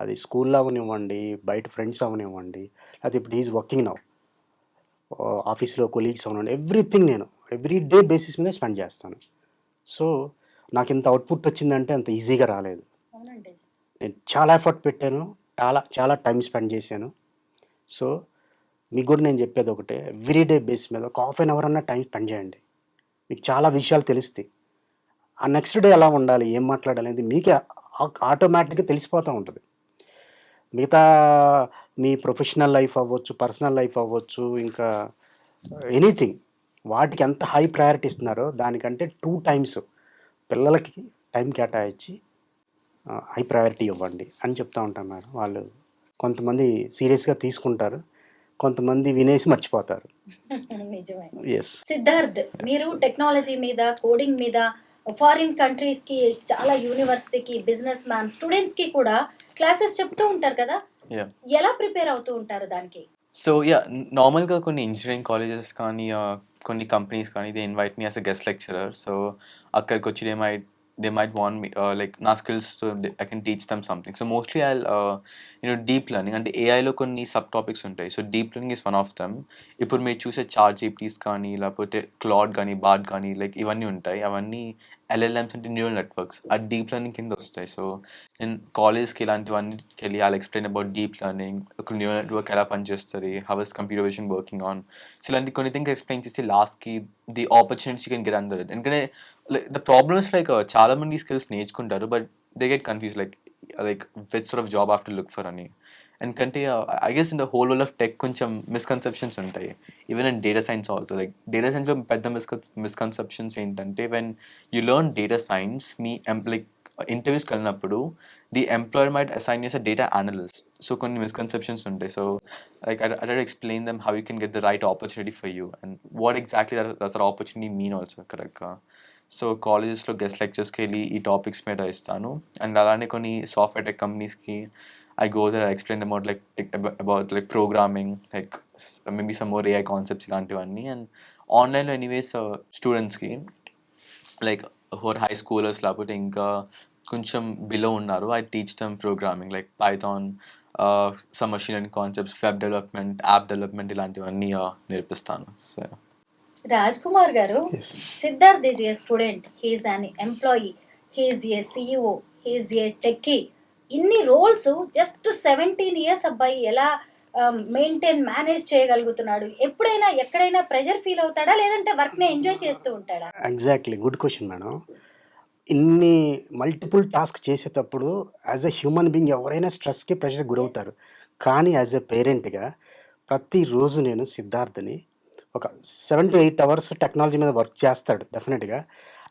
Speaker 4: అది స్కూల్లో అవనివ్వండి, బయట ఫ్రెండ్స్ అవనివ్వండి, లేకపోతే ఇప్పుడు ఈజ్ వర్కింగ్ నౌ, ఆఫీస్లో కొలీగ్స్ అవనివ్వండి, ఎవ్రీథింగ్ నేను ఎవ్రీ డే బేసిస్ మీద స్పెండ్ చేస్తాను. సో నాకు ఇంత అవుట్పుట్ వచ్చిందంటే అంత ఈజీగా రాలేదు.
Speaker 2: అవునండి.
Speaker 4: నేను చాలా ఎఫర్ట్ పెట్టాను, చాలా చాలా టైం స్పెండ్ చేశాను. సో మీకు కూడా నేను చెప్పేది ఒకటే, ఎవ్రీ డే బేస్ మీద ఒక హాఫ్ అన్ అవర్ అన్న టైం స్పెండ్ చేయండి. మీకు చాలా విషయాలు తెలుస్తాయి. ఆ నెక్స్ట్ డే ఎలా ఉండాలి, ఏం మాట్లాడాలి అనేది మీకే ఆటోమేటిక్గా తెలిసిపోతూ ఉంటుంది. మిగతా మీ ప్రొఫెషనల్ లైఫ్ అవ్వచ్చు, పర్సనల్ లైఫ్ అవ్వచ్చు, ఇంకా ఎనీథింగ్, వాటికి ఎంత హై ప్రయారిటీ ఇస్తున్నారో దానికంటే 2 టైమ్స్ పిల్లలకి టైం కేటాయించి హై ప్రయారిటీ ఇవ్వండి అని చెప్తూ ఉంటాను మేడం. వాళ్ళు కొంతమంది సీరియస్గా తీసుకుంటారు, కొంతమంది వినేసి మర్చిపోతారు.
Speaker 2: నిజమే.
Speaker 4: ఎస్.
Speaker 2: సిద్ధార్థ్, మీరు టెక్నాలజీ మీద, కోడింగ్ మీద ఫారిన్ కంట్రీస్ కి, చాలా యూనివర్సిటీకి, బిజినెస్ మ్యాన్ స్టూడెంట్స్ కి కూడా క్లాసెస్ చెప్తూ ఉంటారు కదా,
Speaker 3: Yeah.
Speaker 2: ఎలా ప్రిపేర్ అవుతూ ఉంటారు దానికి?
Speaker 3: సో నార్మల్గా కొన్ని ఇంజనీరింగ్ కాలేజెస్ కానీ కొన్ని కంపెనీస్ కానీ they invite me as a guest lecturer. So అక్కడికి వచ్చి they might want me like నా skills I can teach them something. So mostly I deep learning అంటే ఏఐలో కొన్ని సబ్ టాపిక్స్ ఉంటాయి. So deep learning is one of them. ఇప్పుడు మీరు చూసే చాట్ జీపీటీస్ కానీ, లేకపోతే క్లాడ్ కానీ, బాట్ కానీ, లైక్ ఇవన్నీ ఉంటాయి. అవన్నీ ఎల్ఎల్ఎమ్స్ అంటే న్యూరల్ నెట్వర్క్స్, ఆ డీప్ లెర్నింగ్ కింద వస్తాయి. సో నేను కాలేజ్కి ఇలాంటివన్నిటికి వెళ్ళి I explain about deep learning, ఒక న్యూరల్ నెట్వర్క్ ఎలా పనిచేస్తుంది, how is computer vision working on. So ఇలాంటి కొన్ని థింగ్స్ ఎక్స్ప్లెయిన్ చేసి లాస్ట్కి the opportunities you can get అందర్. ఎందుకంటే ద ప్రాబ్లమ్స్ లైక్ చాలా మంది స్కిల్స్ నేర్చుకుంటారు, but they get confuse like which sort of job off to look for అని. ఎందుకంటే I guess in the whole world of tech కొంచెం మిస్కన్సెప్షన్స్ ఉంటాయి. Even in data science also, like data సైన్స్లో పెద్ద మిస్కన్సెప్షన్స్ ఏంటంటే, when you learn data science, మీ లైక్ ఇంటర్వ్యూస్కి వెళ్ళినప్పుడు ది ఎంప్లాయర్ మైట్ అసైన్ చేసే డేటా అనలిస్ట్. సో కొన్ని మిస్కన్సెప్షన్స్ ఉంటాయి. So like I try to explain them how you can get the right opportunity for you and what exactly does that opportunity mean also, correct? So కాలేజెస్లో గెస్ట్ లెక్చర్స్కి వెళ్ళి ఈ టాపిక్స్ మీద ఇస్తాను. అండ్ అలానే కొన్ని సాఫ్ట్వేర్ టెక్ కంపెనీస్కి I go there, I explain about programming, like maybe some more AI concepts ఇలాంటివన్నీ. అండ్ ఆన్లైన్లో ఎనీవేస్ స్టూడెంట్స్కి like who are high schoolers లేకపోతే ఇంకా కొంచెం బిలో ఉన్నారు, I teach them programming like Python, some machine learning concepts, web development, app development ఇలాంటివన్నీ నేర్పిస్తాను. So
Speaker 2: Raj Kumar garu,
Speaker 4: Yes.
Speaker 2: Siddharth is a student, he's an employee, he's a CEO, he's a techie, ఇన్ని రోల్స్ జస్ట్ 17 ఇయర్స్ అబ్బాయి ఎలా మెయింటైన్, మేనేజ్ చేయగలుగుతున్నాడు? ఎప్పుడైనా ఎక్కడైనా ప్రెషర్ ఫీల్ అవుతాడా, లేదంటే వర్క్ ని ఎంజాయ్ చేస్తూ ఉంటాడా?
Speaker 4: Exactly, good question madam. ఇన్ని మల్టిపుల్ టాస్క్ చేసేటప్పుడు యాజ్ ఎ హ్యూమన్ బీయింగ్ ఎవరైనా స్ట్రెస్కి, ప్రెషర్కి గురవుతారు. కానీ యాజ్ ఎ పేరెంట్గా ప్రతిరోజు నేను సిద్ధార్థని ఒక 7 to 8 అవర్స్ టెక్నాలజీ మీద వర్క్ చేస్తాడు డెఫినెట్గా.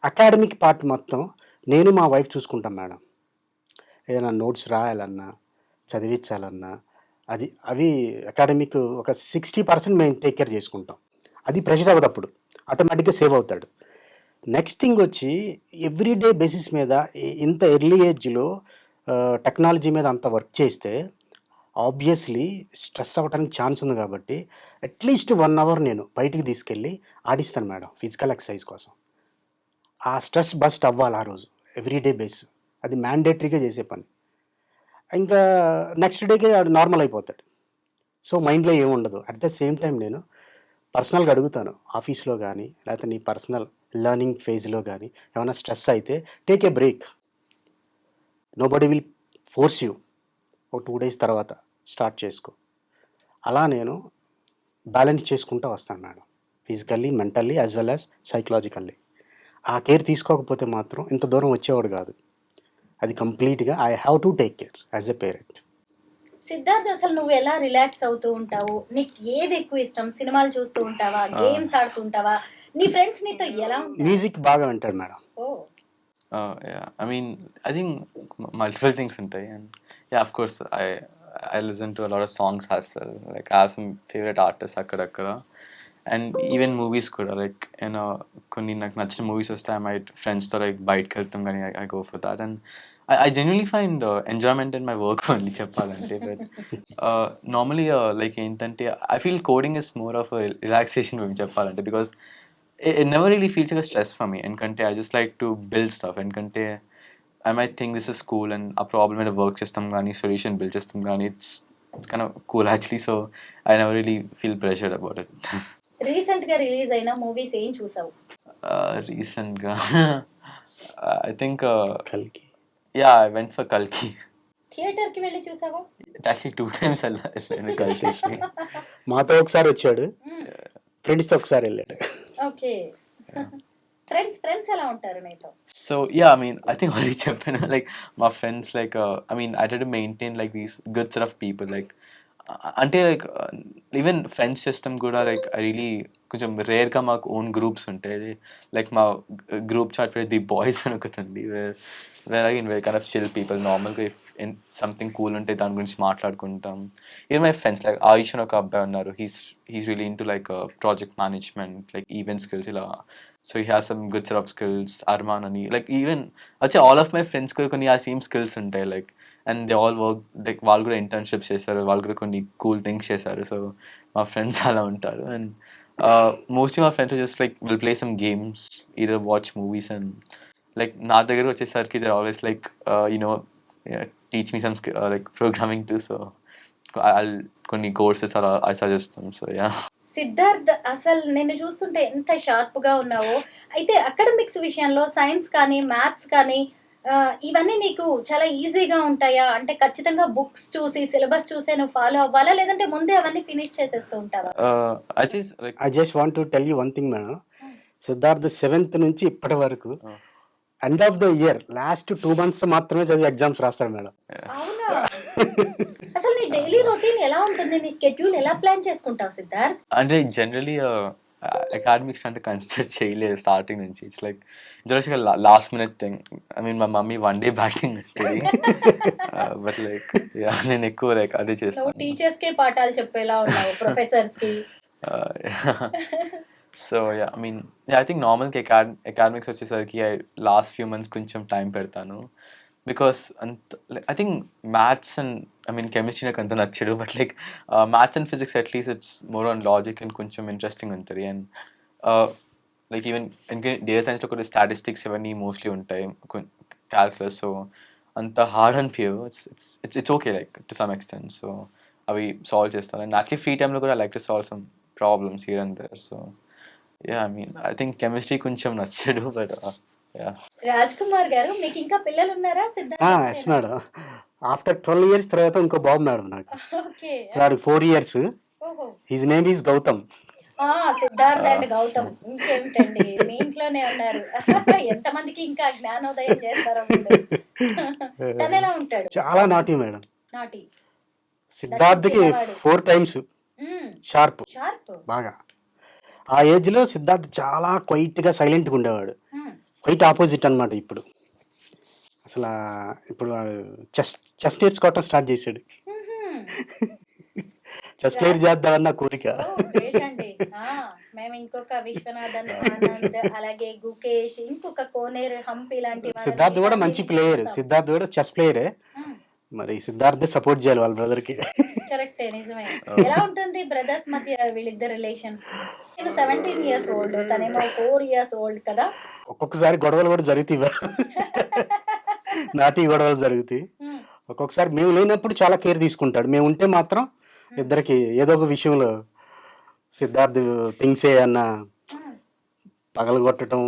Speaker 4: అకాడమిక్ పార్ట్ మొత్తం నేను మా వైఫ్ చూసుకుంటాం మేడం. ఏదైనా నోట్స్ రాయాలన్నా, చదివించాలన్నా, అవి అకాడమిక్ ఒక 60% మేము టేక్ కేర్ చేసుకుంటాం. అది ప్రెషర్ అవ్వదప్పుడు ఆటోమేటిక్గా సేవ్ అవుతాడు. నెక్స్ట్ థింగ్ వచ్చి ఎవ్రీడే బేసిస్ మీద ఇంత ఎర్లీ ఏజ్లో టెక్నాలజీ మీద అంత వర్క్ చేస్తే ఆబ్వియస్లీ స్ట్రెస్ అవ్వడానికి ఛాన్స్ ఉంది. కాబట్టి అట్లీస్ట్ 1 అవర్ నేను బయటికి తీసుకెళ్ళి ఆడిస్తాను మేడం, ఫిజికల్ ఎక్సర్సైజ్ కోసం. ఆ స్ట్రెస్ బస్ట్ అవ్వాలి ఆ రోజు, ఎవ్రీడే బేస్. అది మ్యాండేటరీగా చేసే పని. ఇంకా నెక్స్ట్ డేకి నార్మల్ అయిపోతాడు. సో మైండ్లో ఏముండదు. అట్ ద సేమ్ టైం నేను పర్సనల్గా అడుగుతాను, ఆఫీస్లో కానీ లేకపోతే నీ పర్సనల్ లెర్నింగ్ ఫేజ్లో కానీ ఏమైనా స్ట్రెస్ అయితే take a break. Nobody will force you. ఒక 2 days తర్వాత స్టార్ట్ చేసుకో. అలా నేను బ్యాలెన్స్ చేసుకుంటూ వస్తాను madam, physically, mentally as well as psychologically. ఆ కేర్ తీసుకోకపోతే మాత్రం ఇంత దూరం వచ్చేవాడు కాదు. అది కంప్లీట్గా I have to take care as a parent.
Speaker 2: Siddharth, అసలు నువ్వు ఎలా రిలాక్స్ అవుతూ ఉంటావు? నీకు ఏది ఎక్కువ ఇష్టం? సినిమాలు చూస్తూ ఉంటావా, గేమ్స్ ఆడుతుంటావా? నీ ఫ్రెండ్స్ నీతో ఎలా ఉంటారు?
Speaker 4: మ్యూజిక్ బాగా వింటాడు madam.
Speaker 2: Oh,
Speaker 3: I mean I think multiple things ఉంటాయి. And Yeah, of course. I listen to a lot of songs as well. Like I have some favorite artists akkadakkada, and even movies kuda. Like కొన్ని నాకు నచ్చిన మూవీస్ వస్తే I might friends తో like బయటకి వెళ్తాం కానీ I go for that, and I genuinely find enjoyment in my work only చెప్పాలంటే. But normally like ఏంటంటే I feel coding is more of a relaxation for me చెప్పాలంటే, because it never really feels like a stress for me. ఎందుకంటే I just like to build stuff. ఎందుకంటే I might think this is cool and a problem with a work system gani, solution build system gani, it's kind of cool actually, so I never really feel pressured about it.
Speaker 2: Recent గా రిలీజ్ అయిన మూవీస్ ఏం చూసావు?
Speaker 3: Recent ga I think
Speaker 4: కలికి
Speaker 3: yeah, I went for Kalki.
Speaker 2: Theatre కి వెళ్ళి చూసావా?
Speaker 3: Actually 2 times వెళ్ళాను Kalki.
Speaker 4: మాతో ఒకసారి వచ్చాడు, ఫ్రెండ్స్తో ఒకసారి వెళ్ళాడు.
Speaker 2: ఓకే. ఫ్రెండ్స్ ఎలా ఉంటారు నీతో?
Speaker 3: So yeah, I mean, I think already చెప్పాను, like my friends, like I mean, I try to maintain like these good set of people, like అంటే లైక్ ఈవెన్ ఫ్రెండ్స్ సిస్టమ్ కూడా లైక్ ఐ రియలీ కొంచెం రేర్గా మాకు ఓన్ గ్రూప్స్ ఉంటాయి. లైక్ మా గ్రూప్ చాట్ ది బాయ్స్ అని ఒకటి ఉంది, where again very kind of chill people. నార్మల్గా ఇఫ్ సంథింగ్ కూల్ ఉంటే దాని గురించి మాట్లాడుకుంటాం. Even my friends like Ayush అని ఒక అబ్బాయి ఉన్నారు, he's really into like project management, like event skills ఇలా. So he has some good set of skills. Arman అని, లైక్ ఈవెన్ వచ్చే ఆల్ ఆఫ్ మై ఫ్రెండ్స్ కూడా కొన్ని ఆ సేమ్ స్కిల్స్ ఉంటాయి. Like and they all work, like వాళ్ళు కూడా ఇంటర్న్షిప్స్ చేశారు, వాళ్ళు కూడా కొన్ని కూల్ థింగ్స్ చేశారు. సో మా ఫ్రెండ్స్ అలా ఉంటారు. అండ్ మోస్ట్లీ మా friends just like will play some games, either watch movies. And like నా దగ్గర వచ్చేసరికి they always like you know teach me some like programming to. So కొన్ని కోర్సెస్ అలా ఐ సజెస్తాం. So yeah.
Speaker 2: సిద్ధార్థ్, అసలు నిన్ను చూస్తుంటే ఎంత షార్ప్ గా ఉన్నావో. అయితే అకాడమిక్స్ విషయంలో సైన్స్ కానీ మ్యాథ్స్ కానీ ఇవన్నీ నీకు చాలా ఈజీగా ఉంటాయా? అంటే ఖచ్చితంగా బుక్స్ చూసి సిలబస్ చూసే నువ్వు ఫాలో అవ్వాలా, లేదంటే ముందే అవన్నీ ఫినిష్ చేసేస్తూ ఉంటావా?
Speaker 4: I just want to tell you one thing madam. Siddharth 7th నుంచి ఇప్పటి వరకు end of the year last 2 months మాత్రమే చదివి ఎగ్జామ్స్ రాస్తాడు మేడం.
Speaker 2: అవునా? అసలు నీ డైలీ రొటీన్ ఎలా ఉంటుంది? నీ షెడ్యూల్ ఎలా ప్లాన్ చేసుకుంటావు సిద్ధార్థ్?
Speaker 3: అంటే జనరలీ అకాడమిక్స్ అంటే కన్సిడర్ చేయలేదు స్టార్టింగ్ నుంచి. It's like just last minute thing. I mean మా మమ్మీ 1 day బ్యాటింగ్ ఉంటుంది, బట్ లైక్ నేను ఎక్కువ లైక్ అదే చేస్తాను.
Speaker 2: టీచర్స్ కి పాఠాలు చెప్పేలా ఉన్నావు, ప్రొఫెసర్స్ కి.
Speaker 3: So yeah, I mean I think నార్మల్గా అకాడమిక్స్ వచ్చేసరికి లాస్ట్ ఫ్యూ మంత్స్ కొంచెం టైం పెడతాను. బికాస్ అంత I think maths and I mean chemistry నాకు అంత నచ్చడు, but like maths and physics at least it's more on logic and కొంచెం ఇంట్రెస్టింగ్ ఉంటుంది. అండ్ లైక్ ఈవెన్ డేటా సైన్స్లో కూడా స్టాటిస్టిక్స్ ఇవన్నీ మోస్ట్లీ ఉంటాయి, క్యాల్కులస్. సో అంత హార్డ్ అనిపించవు. It's okay like to some extent. So అవి సాల్వ్ చేస్తాను. అండ్ యాక్చువల్లీ ఫ్రీ టైంలో కూడా like to solve some problems here and there. So yeah, I mean I think chemistry కొంచెం నచ్చడు, బట్ యా.
Speaker 2: రాజ్ కుమార్ గారు, మీకు ఇంకా పిల్లలు ఉన్నారా?
Speaker 4: Yes madam. ఆఫ్టర్ 12 years తర్వాత ఇంకో బాబు మేడం నాకు.
Speaker 2: ఓకే.
Speaker 4: వాడికి 4 years.
Speaker 2: ఓహో.
Speaker 4: His name is Gautam.
Speaker 2: Siddharth and Gautam ఇంకేమిటండి, మీ ఇంట్లోనే ఉన్నారు. ఎంతమందికి ఇంకా జ్ఞానోదయం చేస్తారో. తను ఎలా ఉంటాడు?
Speaker 4: చాలా నాటి మేడం.
Speaker 2: నాటి.
Speaker 4: సిద్ధార్థ్కి 4 times షార్ప్ బాగా. ఆ ఏజ్లో సిద్ధార్థ్ చాలా క్వైట్గా సైలెంట్గా ఉండేవాడు. క్వైట్ ఆపోజిట్ అనమాట. ఇప్పుడు అసలు ఇప్పుడు వాడు చెస్ నేర్చుకోవటం స్టార్ట్ చేశాడు. చెస్ ప్లేయర్ చేద్దామన్న కోరిక.
Speaker 2: మేము ఇంకొక విశ్వనాథన్, ఆనంద్, అలాగే గుకేష్, ఇంకొక కోనేరు, హంపి లాంటి.
Speaker 4: సిద్ధార్థ్ కూడా మంచి ప్లేయర్. సిద్ధార్థ్ కూడా చెస్ ప్లేయరే. మరి సిద్ధార్థ్ సపోర్ట్ చేయాలి వాళ్ళ బ్రదర్ కి.
Speaker 2: కరెక్టే, నిజమే. ఎలా ఉంటుంది బ్రదర్స్ మధ్య వీళ్ళిద్దరు రిలేషన్? నేను 17 years old, తనేమో 4 years old కదా.
Speaker 4: ఒక్కొక్కసారి గొడవలు కూడా జరుగుతాయి, నాటి గొడవలు జరుగుతాయి. ఒక్కొక్కసారి మేము లేనప్పుడు చాలా కేర్ తీసుకుంటాడు, మేము ఉంటే మాత్రం ఇద్దరికి ఏదో ఒక విషయంలో సిద్ధార్థ్ థింగ్స్ అన్న పగలగొట్టడం,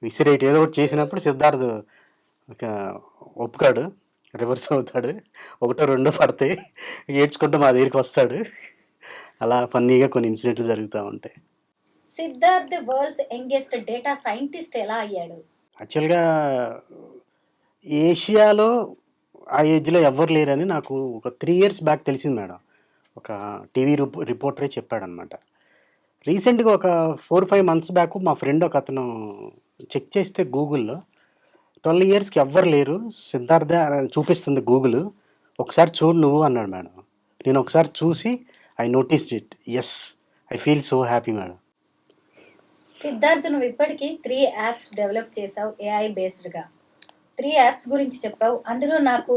Speaker 4: విసిరేట్ ఏదో ఒకటి చేసినప్పుడు సిద్ధార్థ్ ఒక ఒప్పుకాడు, రివర్స్ అవుతాడు. 1-2 పడతాయి, ఏడ్చుకుంటూ మా దగ్గరికి వస్తాడు. అలా ఫన్నీగా కొన్ని ఇన్సిడెంట్లు జరుగుతూ ఉంటాయి.
Speaker 2: Siddharth world's youngest data scientist ఎలా అయ్యాడు?
Speaker 4: యాక్చువల్గా ఏషియాలో ఆ ఏజ్లో ఎవ్వరు లేరని నాకు ఒక 3 years బ్యాక్ తెలిసింది మేడం. ఒక టీవీ రిపోర్టరే చెప్పాడనమాట. రీసెంట్గా ఒక 4-5 months బ్యాక్ మా ఫ్రెండ్ ఒక అతను చెక్ చేస్తే గూగుల్లో 12 yearsకి ఎవ్వరు లేరు, సిద్ధార్థ చూపిస్తుంది గూగుల్, ఒకసారి చూడు నువ్వు అన్నాడు మేడం. నేను ఒకసారి చూసి I noticed it. Yes, I feel so happy madam.
Speaker 2: Siddharth, నువ్వు ఇప్పటికీ 3 యాప్స్ డెవలప్ చేసావు ఏఐ బేస్డ్గా. 3 యాప్స్ గురించి చెప్పావు. అందులో నాకు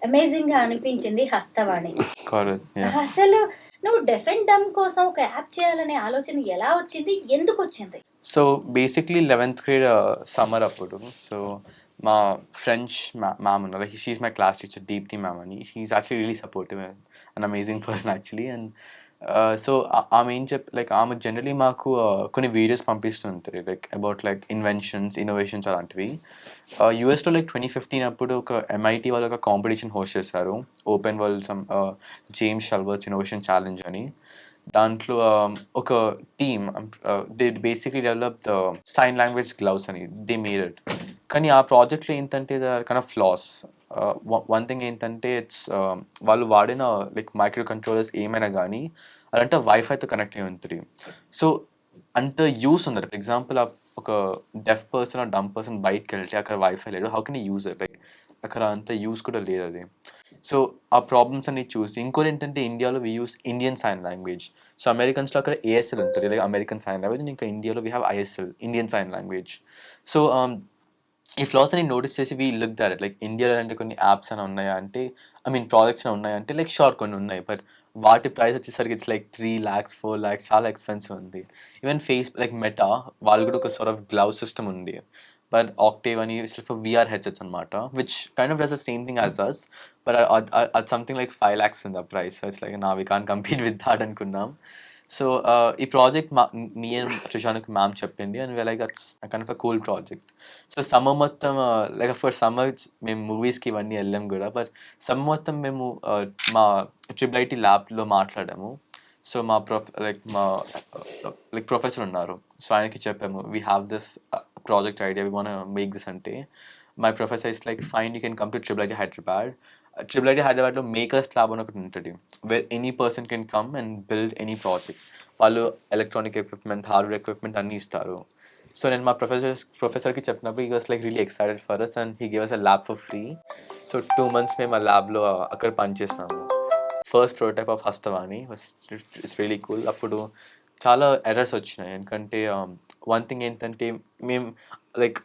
Speaker 2: అమేజింగ్ గా అనిపించింది హస్తవాణి.
Speaker 3: Correct. Yeah.
Speaker 2: అసలు నువ్వు డెఫ్ అండ్ డమ్ కోసం ఒక యాప్ చేయాలనే ఆలోచన ఎలా వచ్చింది, ఎందుకు వచ్చింది?
Speaker 3: So basically 11th grade summer అప్పుడు. సో మా ఫ్రెంచ్ మ్యామ్ ఉన్నారు, she's my class teacher, Deepti ma'am అని. She's actually really supportive and amazing person actually. And so ఆమె ఏం ఆమె జనరలీ మాకు కొన్ని వీడియోస్ పంపిస్తుంటారు like about like inventions, innovations అలాంటివి. యూఎస్లో లైక్ 2015 అప్పుడు ఒక MIT వాళ్ళు ఒక కాంపిటీషన్ హోస్ట్ చేశారు, ఓపెన్ వరల్డ్ జేమ్స్ షల్వర్స్ ఇన్నోవేషన్ ఛాలెంజ్ అని. దాంట్లో ఒక team they basically develop the sign language gloves అని దే మేడ్ ఇట్. కానీ ఆ ప్రాజెక్ట్లో ఏంటంటే kind of floss. One thing ఏంటంటే వాళ్ళు వాడిన లైక్ మైక్రో కంట్రోలర్స్ ఏమైనా కానీ అదంటే వైఫైతో కనెక్ట్ అయి ఉంటుంది. సో అంత యూస్ ఉండదు. ఫర్ ఎగ్జాంపుల్ ఒక డెఫ్ పర్సన్ ఆ డమ్ పర్సన్ బయటకు వెళ్తే అక్కడ వైఫై లేదు, how can use it? Like అక్కడ అంత యూస్ కూడా లేదు అది. సో ఆ ప్రాబ్లమ్స్ అన్ని చూసి ఇంకోటి ఏంటంటే ఇండియాలో we use Indian sign language. So అమెరికన్స్లో అక్కడ ASL ఉంటుంది, లైక్ అమెరికన్ సైన్ లాంగ్వేజ్. ఇంకా ఇండియాలో we have ISL, Indian sign language. So ఈ ఫ్లాస్ అని నోటీస్ చేసి వీ లుక్ దట్ లైక్ ఇండియాలో అంటే కొన్ని యాప్స్ అని ఉన్నాయా అంటే, ఐ మీన్ ప్రాజెక్ట్స్ అని ఉన్నాయా అంటే లైక్ షోర్ కొన్ని ఉన్నాయి, బట్ వాటి ప్రైస్ వచ్చేసరికి ఇట్స్ లైక్ 3 lakhs 4 lakhs, చాలా ఎక్స్పెన్సివ్ ఉంది. ఈవెన్ లైక్ మెటా వాళ్ళు కూడా ఒక సార్ట్ ఆఫ్ గ్లౌ సిస్టమ్ ఉంది, బట్ ఆక్టేవ్ అని ఇట్స్ ఫర్ VR headsets అనమాట, which kind of does the same thing as us, but అది something like 5 lakhs in the price. So it's like now we can't compete with that అనుకున్నాం. సో ఈ ప్రాజెక్ట్ మీ అండ్ ట్రిషానికి మ్యామ్ చెప్పింది, and like that's kind of a cool project. So summer మొత్తం లైక్ ఫర్ సమ్మర్ మేము మూవీస్కి ఇవన్నీ వెళ్ళాం కూడా, బట్ సమ్మర్ మొత్తం మేము మా IIIT ల్యాబ్లో మాట్లాడాము. సో మా ప్రొఫెసర్ ఉన్నారు, సో ఆయనకి చెప్పాము we have this project idea, we want make this అంటే. My professor is like fine, you can come to IIIT Hyderabad. IIIT హైదరాబాద్లో మేకర్స్ ల్యాబ్ అని ఒకటి ఉంటుంది, where any person can come and build any project. వాళ్ళు ఎలక్ట్రానిక్ ఎక్విప్మెంట్, హార్డ్వేర్ ఎక్విప్మెంట్ అన్నీ ఇస్తారు. సో నేను మా ప్రొఫెసర్కి చెప్పినప్పుడు he was like really excited for us and he gave us a lab for free. So 2 months మేము ఆ ల్యాబ్లో అక్కడ పనిచేస్తాము. First prototype of Hastavani it's really cool. అప్పుడు చాలా ఎర్రర్స్ వచ్చినాయి, ఎందుకంటే వన్ థింగ్ ఏంటంటే మేము లైక్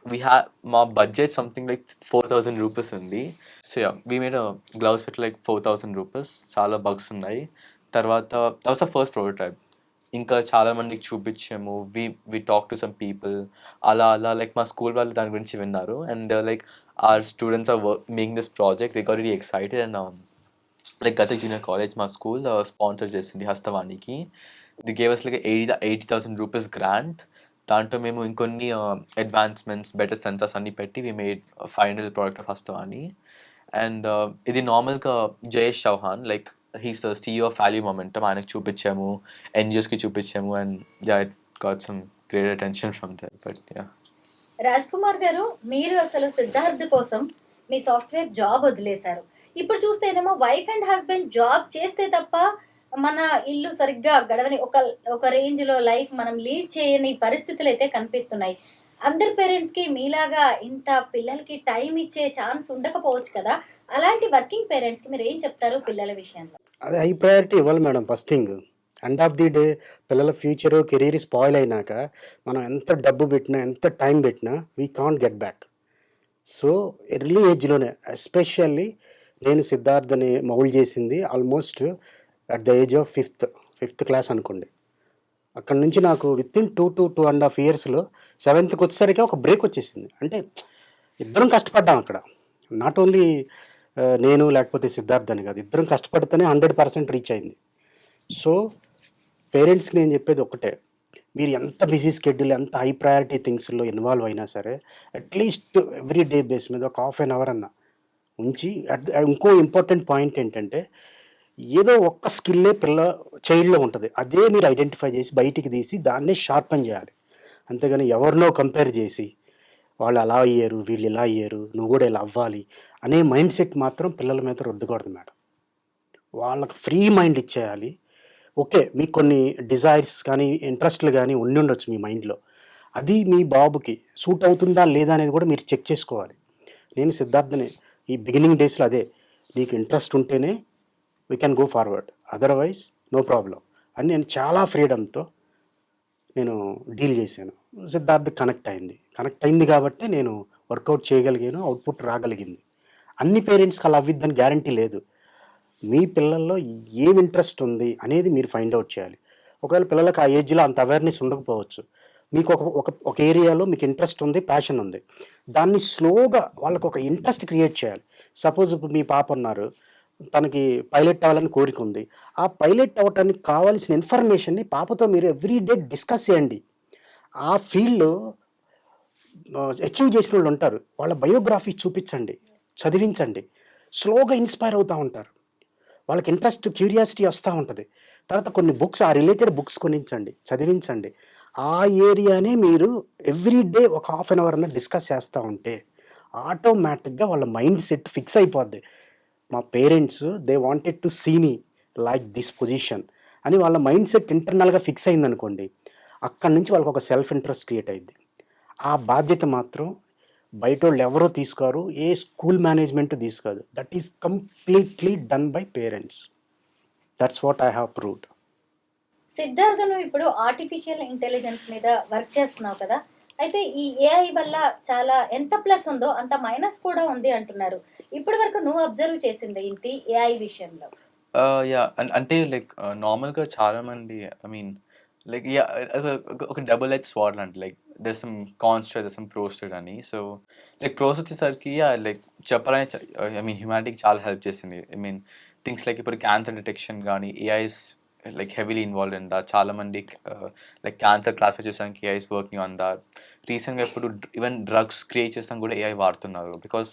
Speaker 3: మా బడ్జెట్ సంథింగ్ లైక్ 4,000 రూపీస్ ఉంది. So we made gloves with like 4,000 rupees. చాలా బగ్స్ ఉన్నాయి. తర్వాత that was the first prototype. ఇంకా చాలా మందికి చూపించాము, we talk to some people. అలా లైక్ మా స్కూల్ వాళ్ళు దాని గురించి విన్నారు, and they like our students are making this project, they got really excited. And like గత జూనియర్ కాలేజ్ మా స్కూల్ స్పాన్సర్ చేసింది హస్తవాణికి. They gave us like 80,000 rupees grant. దాంట్లో మేము ఇంకొన్ని అడ్వాన్స్మెంట్స్, బెటర్ సెన్సార్స్ అన్ని పెట్టి we made final product of Hastavani. And ఇది నార్మల్గా Jayesh Chauhan, like he's the CEO of value momentum, ఆయనకు చూపించాము, NGOస్కి చూపించాము, and it got some great attention from that. But
Speaker 2: Raj Kumar garu, మీరు అసలు సిద్ధార్థ్ కోసం మీ సాఫ్ట్వేర్ జాబ్ వదిలేశారు. ఇప్పుడు చూస్తేనేమో వైఫ్ అండ్ హస్బెండ్ జాబ్ చేస్తే తప్ప మన ఇల్లు సరిగ్గా గడవని ఒక రేంజ్ లో లైఫ్ మనం లీడ్ చేయని పరిస్థితులు అయితే కనిపిస్తున్నాయి. అందరి పేరెంట్స్ కి మీలాగా ఇంత పిల్లలకి టైం ఇచ్చే ఛాన్స్ ఉండకపోవచ్చు కదా. అలాంటి వర్కింగ్ పేరెంట్స్ కి మీరు ఏం చెప్తారు పిల్లల విషయంలో?
Speaker 4: అది హై ప్రయారిటీ ఇవ్వాలి madam. First thing, end of the day పిల్లల ఫ్యూచర్, కెరీర్ స్పాయిల్ అయినాక మనం ఎంత డబ్బు పెట్టినా, ఎంత టైం పెట్టినా we can't get back. So early ఏజ్లోనే, ఎస్పెషల్లీ నేను సిద్ధార్థని మౌల్డ్ చేసింది almost at the age of fifth class అనుకోండి. అక్కడ నుంచి నాకు వితిన్ 2 to 2.5 yearsలో 7th వచ్చేసరికి ఒక బ్రేక్ వచ్చేసింది. అంటే ఇద్దరం కష్టపడ్డాం అక్కడ. నాట్ ఓన్లీ నేను లేకపోతే సిద్ధార్థ్ అని కాదు, ఇద్దరం కష్టపడితేనే 100% రీచ్ అయింది. సో పేరెంట్స్కి నేను చెప్పేది ఒకటే, మీరు ఎంత బిజీ స్కెడ్యూల్, ఎంత హై ప్రయారిటీ థింగ్స్లో ఇన్వాల్వ్ అయినా సరే అట్లీస్ట్ ఎవ్రీ డే బేస్ మీద ఒక ½ an hour అన్న ఉంచి. ఇంకో ఇంపార్టెంట్ పాయింట్ ఏంటంటే, ఏదో ఒక్క స్కిల్లే చైల్డ్లో ఉంటుంది, అదే మీరు ఐడెంటిఫై చేసి బయటికి తీసి దాన్నే షార్పన్ చేయాలి. అంతేగాని ఎవరినో కంపేర్ చేసి వాళ్ళు అలా అయ్యారు, వీళ్ళు ఇలా అయ్యారు, నువ్వు కూడా ఇలా అవ్వాలి అనే మైండ్ సెట్ మాత్రం పిల్లల మీద రుద్దకూడదు మేడం. వాళ్ళకి ఫ్రీ మైండ్ ఇచ్చేయాలి. ఓకే, మీకు కొన్ని డిజైర్స్ కానీ ఇంట్రెస్ట్లు కానీ ఉండొచ్చు మీ మైండ్లో, అది మీ బాబుకి సూట్ అవుతుందా లేదా అనేది కూడా మీరు చెక్ చేసుకోవాలి. నేను సిద్ధార్థని ఈ బిగినింగ్ డేస్లో అదే నీకు ఇంట్రెస్ట్ ఉంటేనే we can go forward, otherwise no problem అని నేను చాలా ఫ్రీడమ్తో నేను డీల్ చేశాను. సిద్ధార్థ్ కనెక్ట్ అయింది కాబట్టి నేను వర్కౌట్ చేయగలిగాను, అవుట్పుట్ రాగలిగింది. అన్ని పేరెంట్స్కి అలా అవ్విద్దని గ్యారంటీ లేదు. మీ పిల్లల్లో ఏం ఇంట్రెస్ట్ ఉంది అనేది మీరు ఫైండ్ అవుట్ చేయాలి. ఒకవేళ పిల్లలకి ఆ ఏజ్లో అంత అవేర్నెస్ ఉండకపోవచ్చు. మీకు ఒక ఏరియాలో మీకు ఇంట్రెస్ట్ ఉంది, ప్యాషన్ ఉంది. దాన్ని స్లోగా వాళ్ళకి ఒక ఇంట్రెస్ట్ క్రియేట్ చేయాలి. సపోజ్ ఇప్పుడు మీ పాప ఉన్నారు, తనకి పైలట్ అవ్వాలని కోరిక ఉంది. ఆ పైలట్ అవ్వటానికి కావాల్సిన ఇన్ఫర్మేషన్ని పాపతో మీరు ఎవ్రీ డే డిస్కస్ చేయండి. ఆ ఫీల్డ్లో అచీవ్ చేసిన వాళ్ళు ఉంటారు, వాళ్ళ బయోగ్రఫీ చూపించండి, చదివించండి. స్లోగా ఇన్స్పైర్ అవుతూ ఉంటారు. వాళ్ళకి ఇంట్రెస్ట్, క్యూరియాసిటీ వస్తూ ఉంటుంది. తర్వాత కొన్ని బుక్స్, ఆ రిలేటెడ్ బుక్స్ కొనించండి, చదివించండి. ఆ ఏరియానే మీరు ఎవ్రీ డే ఒక హాఫ్ అన్ అవర్ అన్న డిస్కస్ చేస్తూ ఉంటే ఆటోమేటిక్గా వాళ్ళ మైండ్ సెట్ ఫిక్స్ అయిపోద్ది. మా parents they wanted to see me like this position అని వాళ్ళ మైండ్ సెట్ ఇంటర్నల్గా ఫిక్స్ అయిందనుకోండి, అక్కడి నుంచి వాళ్ళకి ఒక సెల్ఫ్ ఇంట్రెస్ట్ క్రియేట్ అయింది. ఆ బాధ్యత మాత్రం బయటోళ్ళు ఎవరో తీసుకోరు, ఏ స్కూల్ మేనేజ్మెంట్ తీసుకోదు. That is completely done by parents. That's what I have proved.
Speaker 2: Siddhartha, నువ్వు ఇప్పుడు ఆర్టిఫిషియల్ ఇంటెలిజెన్స్ మీద వర్క్ చేస్తున్నావు కదా, అయితే ఈ ఏఐ వల్ల చాలా ఎంత ప్లస్ ఉందో అంత మైనస్ కూడా ఉంది అంటున్నారు. ఇప్పటి వరకు నువ్వు అబ్జర్వ్ చేసింది ఏంటి ఏఐ విషయంలో?
Speaker 3: యా అంటే లైక్ నార్మల్గా చాలా మంది ఐ మీన్ లైక్ యా ఒక డబుల్ ఎడ్జ్ స్వార్డ్ అంటే like there some cons there some pros అని. సో లైక్ ప్రోస్ వచ్చేసరికి లైక్ చెప్పాలని ఐ మీన్ హ్యూమానిటీకి చాలా హెల్ప్ చేసింది. ఐ మీన్ థింగ్స్ లైక్ ఇప్పుడు క్యాన్సర్ డిటెక్షన్ కానీ AI's like heavily involved in that. చాలా మంది లైక్ క్యాన్సర్ క్లాసిఫై చేసానికి AI is working on that. రీసెంట్గా ఇప్పుడు ఈవెన్ డ్రగ్స్ క్రియేట్ చేస్తాం కూడా ఏఐ వాడుతున్నారు. బికాస్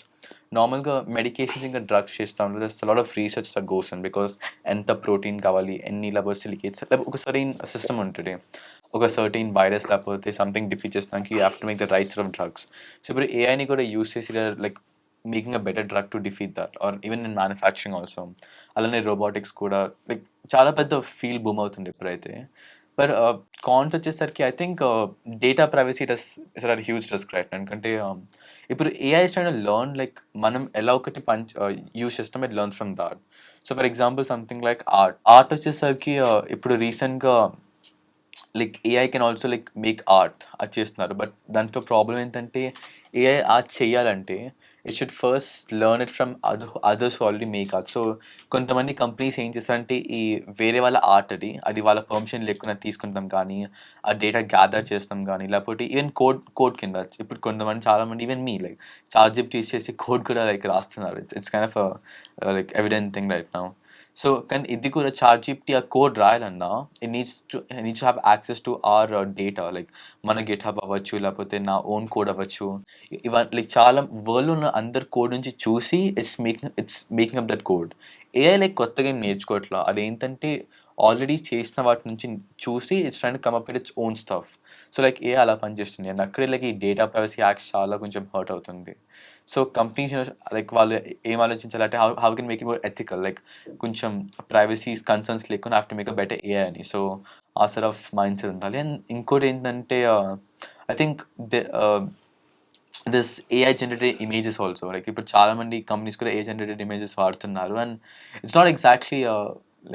Speaker 3: నార్మల్గా మెడికేషన్స్ ఇంకా డ్రగ్స్ చేస్తాం, there's lot of research that goes in. Because ఎంత ప్రోటీన్ కావాలి, ఎన్ని లెవెల్ సిలికేట్స్, ఒక సర్టెన్ సిస్టమ్ ఉంటుంది, ఒక సర్టెన్ వైరస్ లేకపోతే సంథింగ్ డిఫీట్ చేస్తానికి you have to make the right set of drugs. So ఇప్పుడు ఏఐని కూడా యూస్ చేసి like making a better drug to defeat that, or even in manufacturing also. అలానే రోబోటిక్స్ కూడా లైక్ చాలా పెద్ద ఫీల్డ్ బూమ్ అవుతుంది ఇప్పుడైతే. బట్ కాన్స్ వచ్చేసరికి I think data privacy is are huge risk right. ఎందుకంటే ఇప్పుడు ఏఐ స్టాండ్ లెర్న్ లైక్ మనం ఎలా ఒకటి యూజ్ చేస్తాం, it learns from that. So for example something like art వచ్చేసరికి ఇప్పుడు రీసెంట్గా like AI can also like make art అది చేస్తున్నారు. బట్ దాంట్లో ప్రాబ్లం ఏంటంటే ఏఐ ఆర్ట్ చేయాలంటే it should first learn it from others already make art. So కొంతమంది కంపెనీస్ ఏం చేస్తారంటే ఈ వేరే వాళ్ళ ఆర్ట్ అది వాళ్ళ పర్మిషన్ లేకుండా తీసుకుంటాం కానీ, ఆ డేటా గ్యాదర్ చేస్తాం కానీ, లేకపోతే ఈవెన్ కోడ్ కింద ఇప్పుడు కొంతమంది చాలామంది ఈవెన్ మీ లైక్ చార్ట్‌జిపిటి యూస్ చేసి కోడ్ కూడా లైక్ రాస్తున్నారు. It's kind of like evident thing right now. So కానీ ఇది కూడా చార్ట్‌జిపిటి ఆ కోడ్ రాయాలన్నా it needs to have access to our data. Like మన గిట్‌హబ్ అవ్వచ్చు, లేకపోతే నా ఓన్ కోడ్ అవ్వచ్చు. లైక్ చాలా వరల్డ్‌లో ఉన్న అందరి కోడ్ నుంచి చూసి it's making up that code. AI like కొత్తగా ఏం నేర్చుకోవట్లా. అదేంటంటే ఆల్రెడీ చేసిన వాటి నుంచి చూసి it's trying to come up with its own stuff. So like AI అలా పనిచేస్తుంది. అండ్ అక్కడే లైక్ ఈ డేటా ప్రైవసీ యాక్ట్స్ చాలా కొంచెం హర్ట్ అవుతుంది. సో కంపెనీస్ లైక్ వాళ్ళు ఏం ఆలోచించాలంటే how can make it more ethical, like కొంచెం ప్రైవసీస్ కన్సర్న్స్ లేకుండా have to make a better AI అని. సో ఆ సెట్ ఆఫ్ మైండ్ సెట్ ఉండాలి. అండ్ ఇంకోటి ఏంటంటే I think this AI generated images also, like ఇప్పుడు చాలా మంది కంపెనీస్ కూడా ఏఐ జనరేటెడ్ ఇమేజెస్ వాడుతున్నారు. And it's not exactly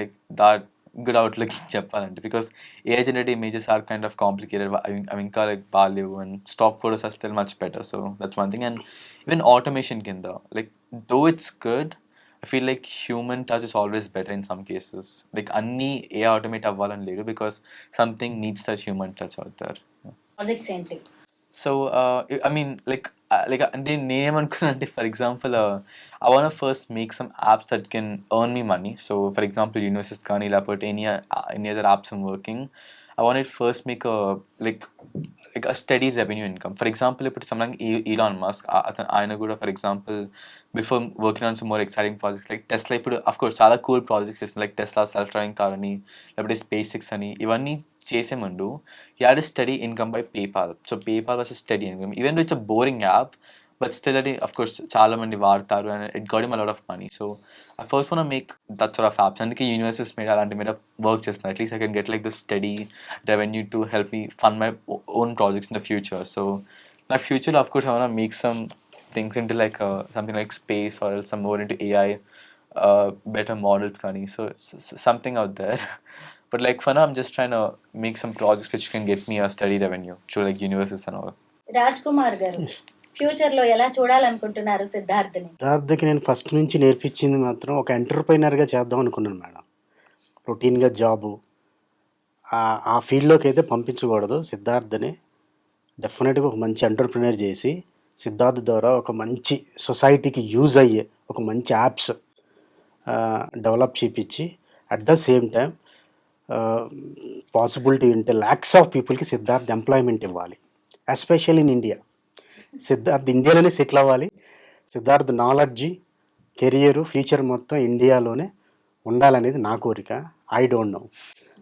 Speaker 3: like that good outlook చెప్పాలంటే, because AI generated images are kind of complicated. అవి ఇంకా లైక్ బాగాలేవు. And stock photos are still much better. So that's one thing. And even automation కింద like though it's good, I feel like human touch is always better in some cases. Like అన్ని AI automate అవ్వాలని లేదు, because something needs that human touch out there.
Speaker 2: Projects ఏంటి?
Speaker 3: సో ఐ మీన్ లైక్ అంటే నేనేమనుకున్నా అంటే, for example I want first make some apps that can earn me money. So for example universities కానీ, లేకపోతే any other apps I'm working, I want it first make like a steady revenue income. For example, if it's something Elon Musk, ఆయన కూడా for example before working on some more exciting projects like Tesla, ఇప్పుడు of course చాలా cool projects చేస్తుంది, like Tesla self driving car అని, లేకపోతే SpaceX అని, ఇవన్నీ చేసే ముందు he had a steady income by PayPal. So PayPal was a steady income, even though it's a boring app, but still అది of course చాలా మంది వాడతారు and it got him a lot of money. So I first want to make that sort of apps. అందుకే యూనివర్సిటీస్ మీద అలాంటి మీద వర్క్ చేస్తున్నాను. At least I can get like this study revenue to help me fund my own projects in the future. So నా future of course I want to make some things into like something like space or else some more into AI, better models కానీ so something out there. But like for now I'm just trying to make some projects which can get me a steady revenue through like universities and all.
Speaker 2: Raj Kumar గారు ఫ్యూచర్ లో ఎలా చూడాలనుకుంటున్నారు సిద్ధార్థని?
Speaker 4: సిద్ధార్థకి నేను ఫస్ట్ నుంచి నేర్పించింది మాత్రం ఒక ఎంటర్ప్రైనర్గా చేద్దాం అనుకున్నాను మేడం. రొటీన్గా జాబు ఆ ఫీల్డ్లోకి అయితే పంపించకూడదు. సిద్ధార్థని డెఫినెట్గా ఒక మంచి ఎంటర్ప్రినర్ చేసి సిద్ధార్థ్ ద్వారా ఒక మంచి సొసైటీకి యూజ్ అయ్యే ఒక మంచి యాప్స్ డెవలప్ చేయించి at the same time possibility ఉంటే ల్యాక్స్ ఆఫ్ పీపుల్కి సిద్ధార్థ్ ఎంప్లాయ్మెంట్ ఇవ్వాలి, ఎస్పెషల్ ఇన్ ఇండియా. సిద్ధార్థ్ ఇండియాలోనే సెటిల్ అవ్వాలి. సిద్ధార్థ్ నాలెడ్జి, కెరియరు, ఫ్యూచర్ మొత్తం ఇండియాలోనే ఉండాలనేది నా కోరిక. I don't know.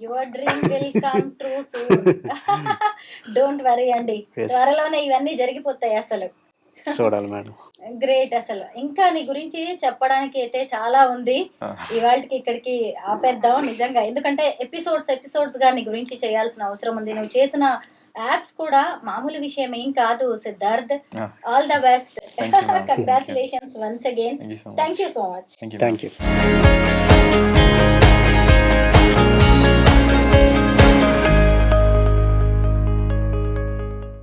Speaker 2: Your dream will come true soon. Don't worry అండి, త్వరలోనే ఇవన్నీ జరిగిపోతాయి. అసలు
Speaker 4: చూడాలి మేడం.
Speaker 2: గ్రేట్. అసలు ఇంకా నీ గురించి చెప్పడానికి అయితే చాలా ఉంది. ఇవాళకి ఇక్కడికి ఆపేద్దాం నిజంగా, ఎందుకంటే ఎపిసోడ్స్ గా నీ గురించి చేయాల్సిన అవసరం ఉంది. నువ్వు చేసిన యాప్స్ కూడా మామూలు విషయం ఏం కాదు Siddharth. All the best. Congratulations once again. Thank you so much.
Speaker 4: Thank you.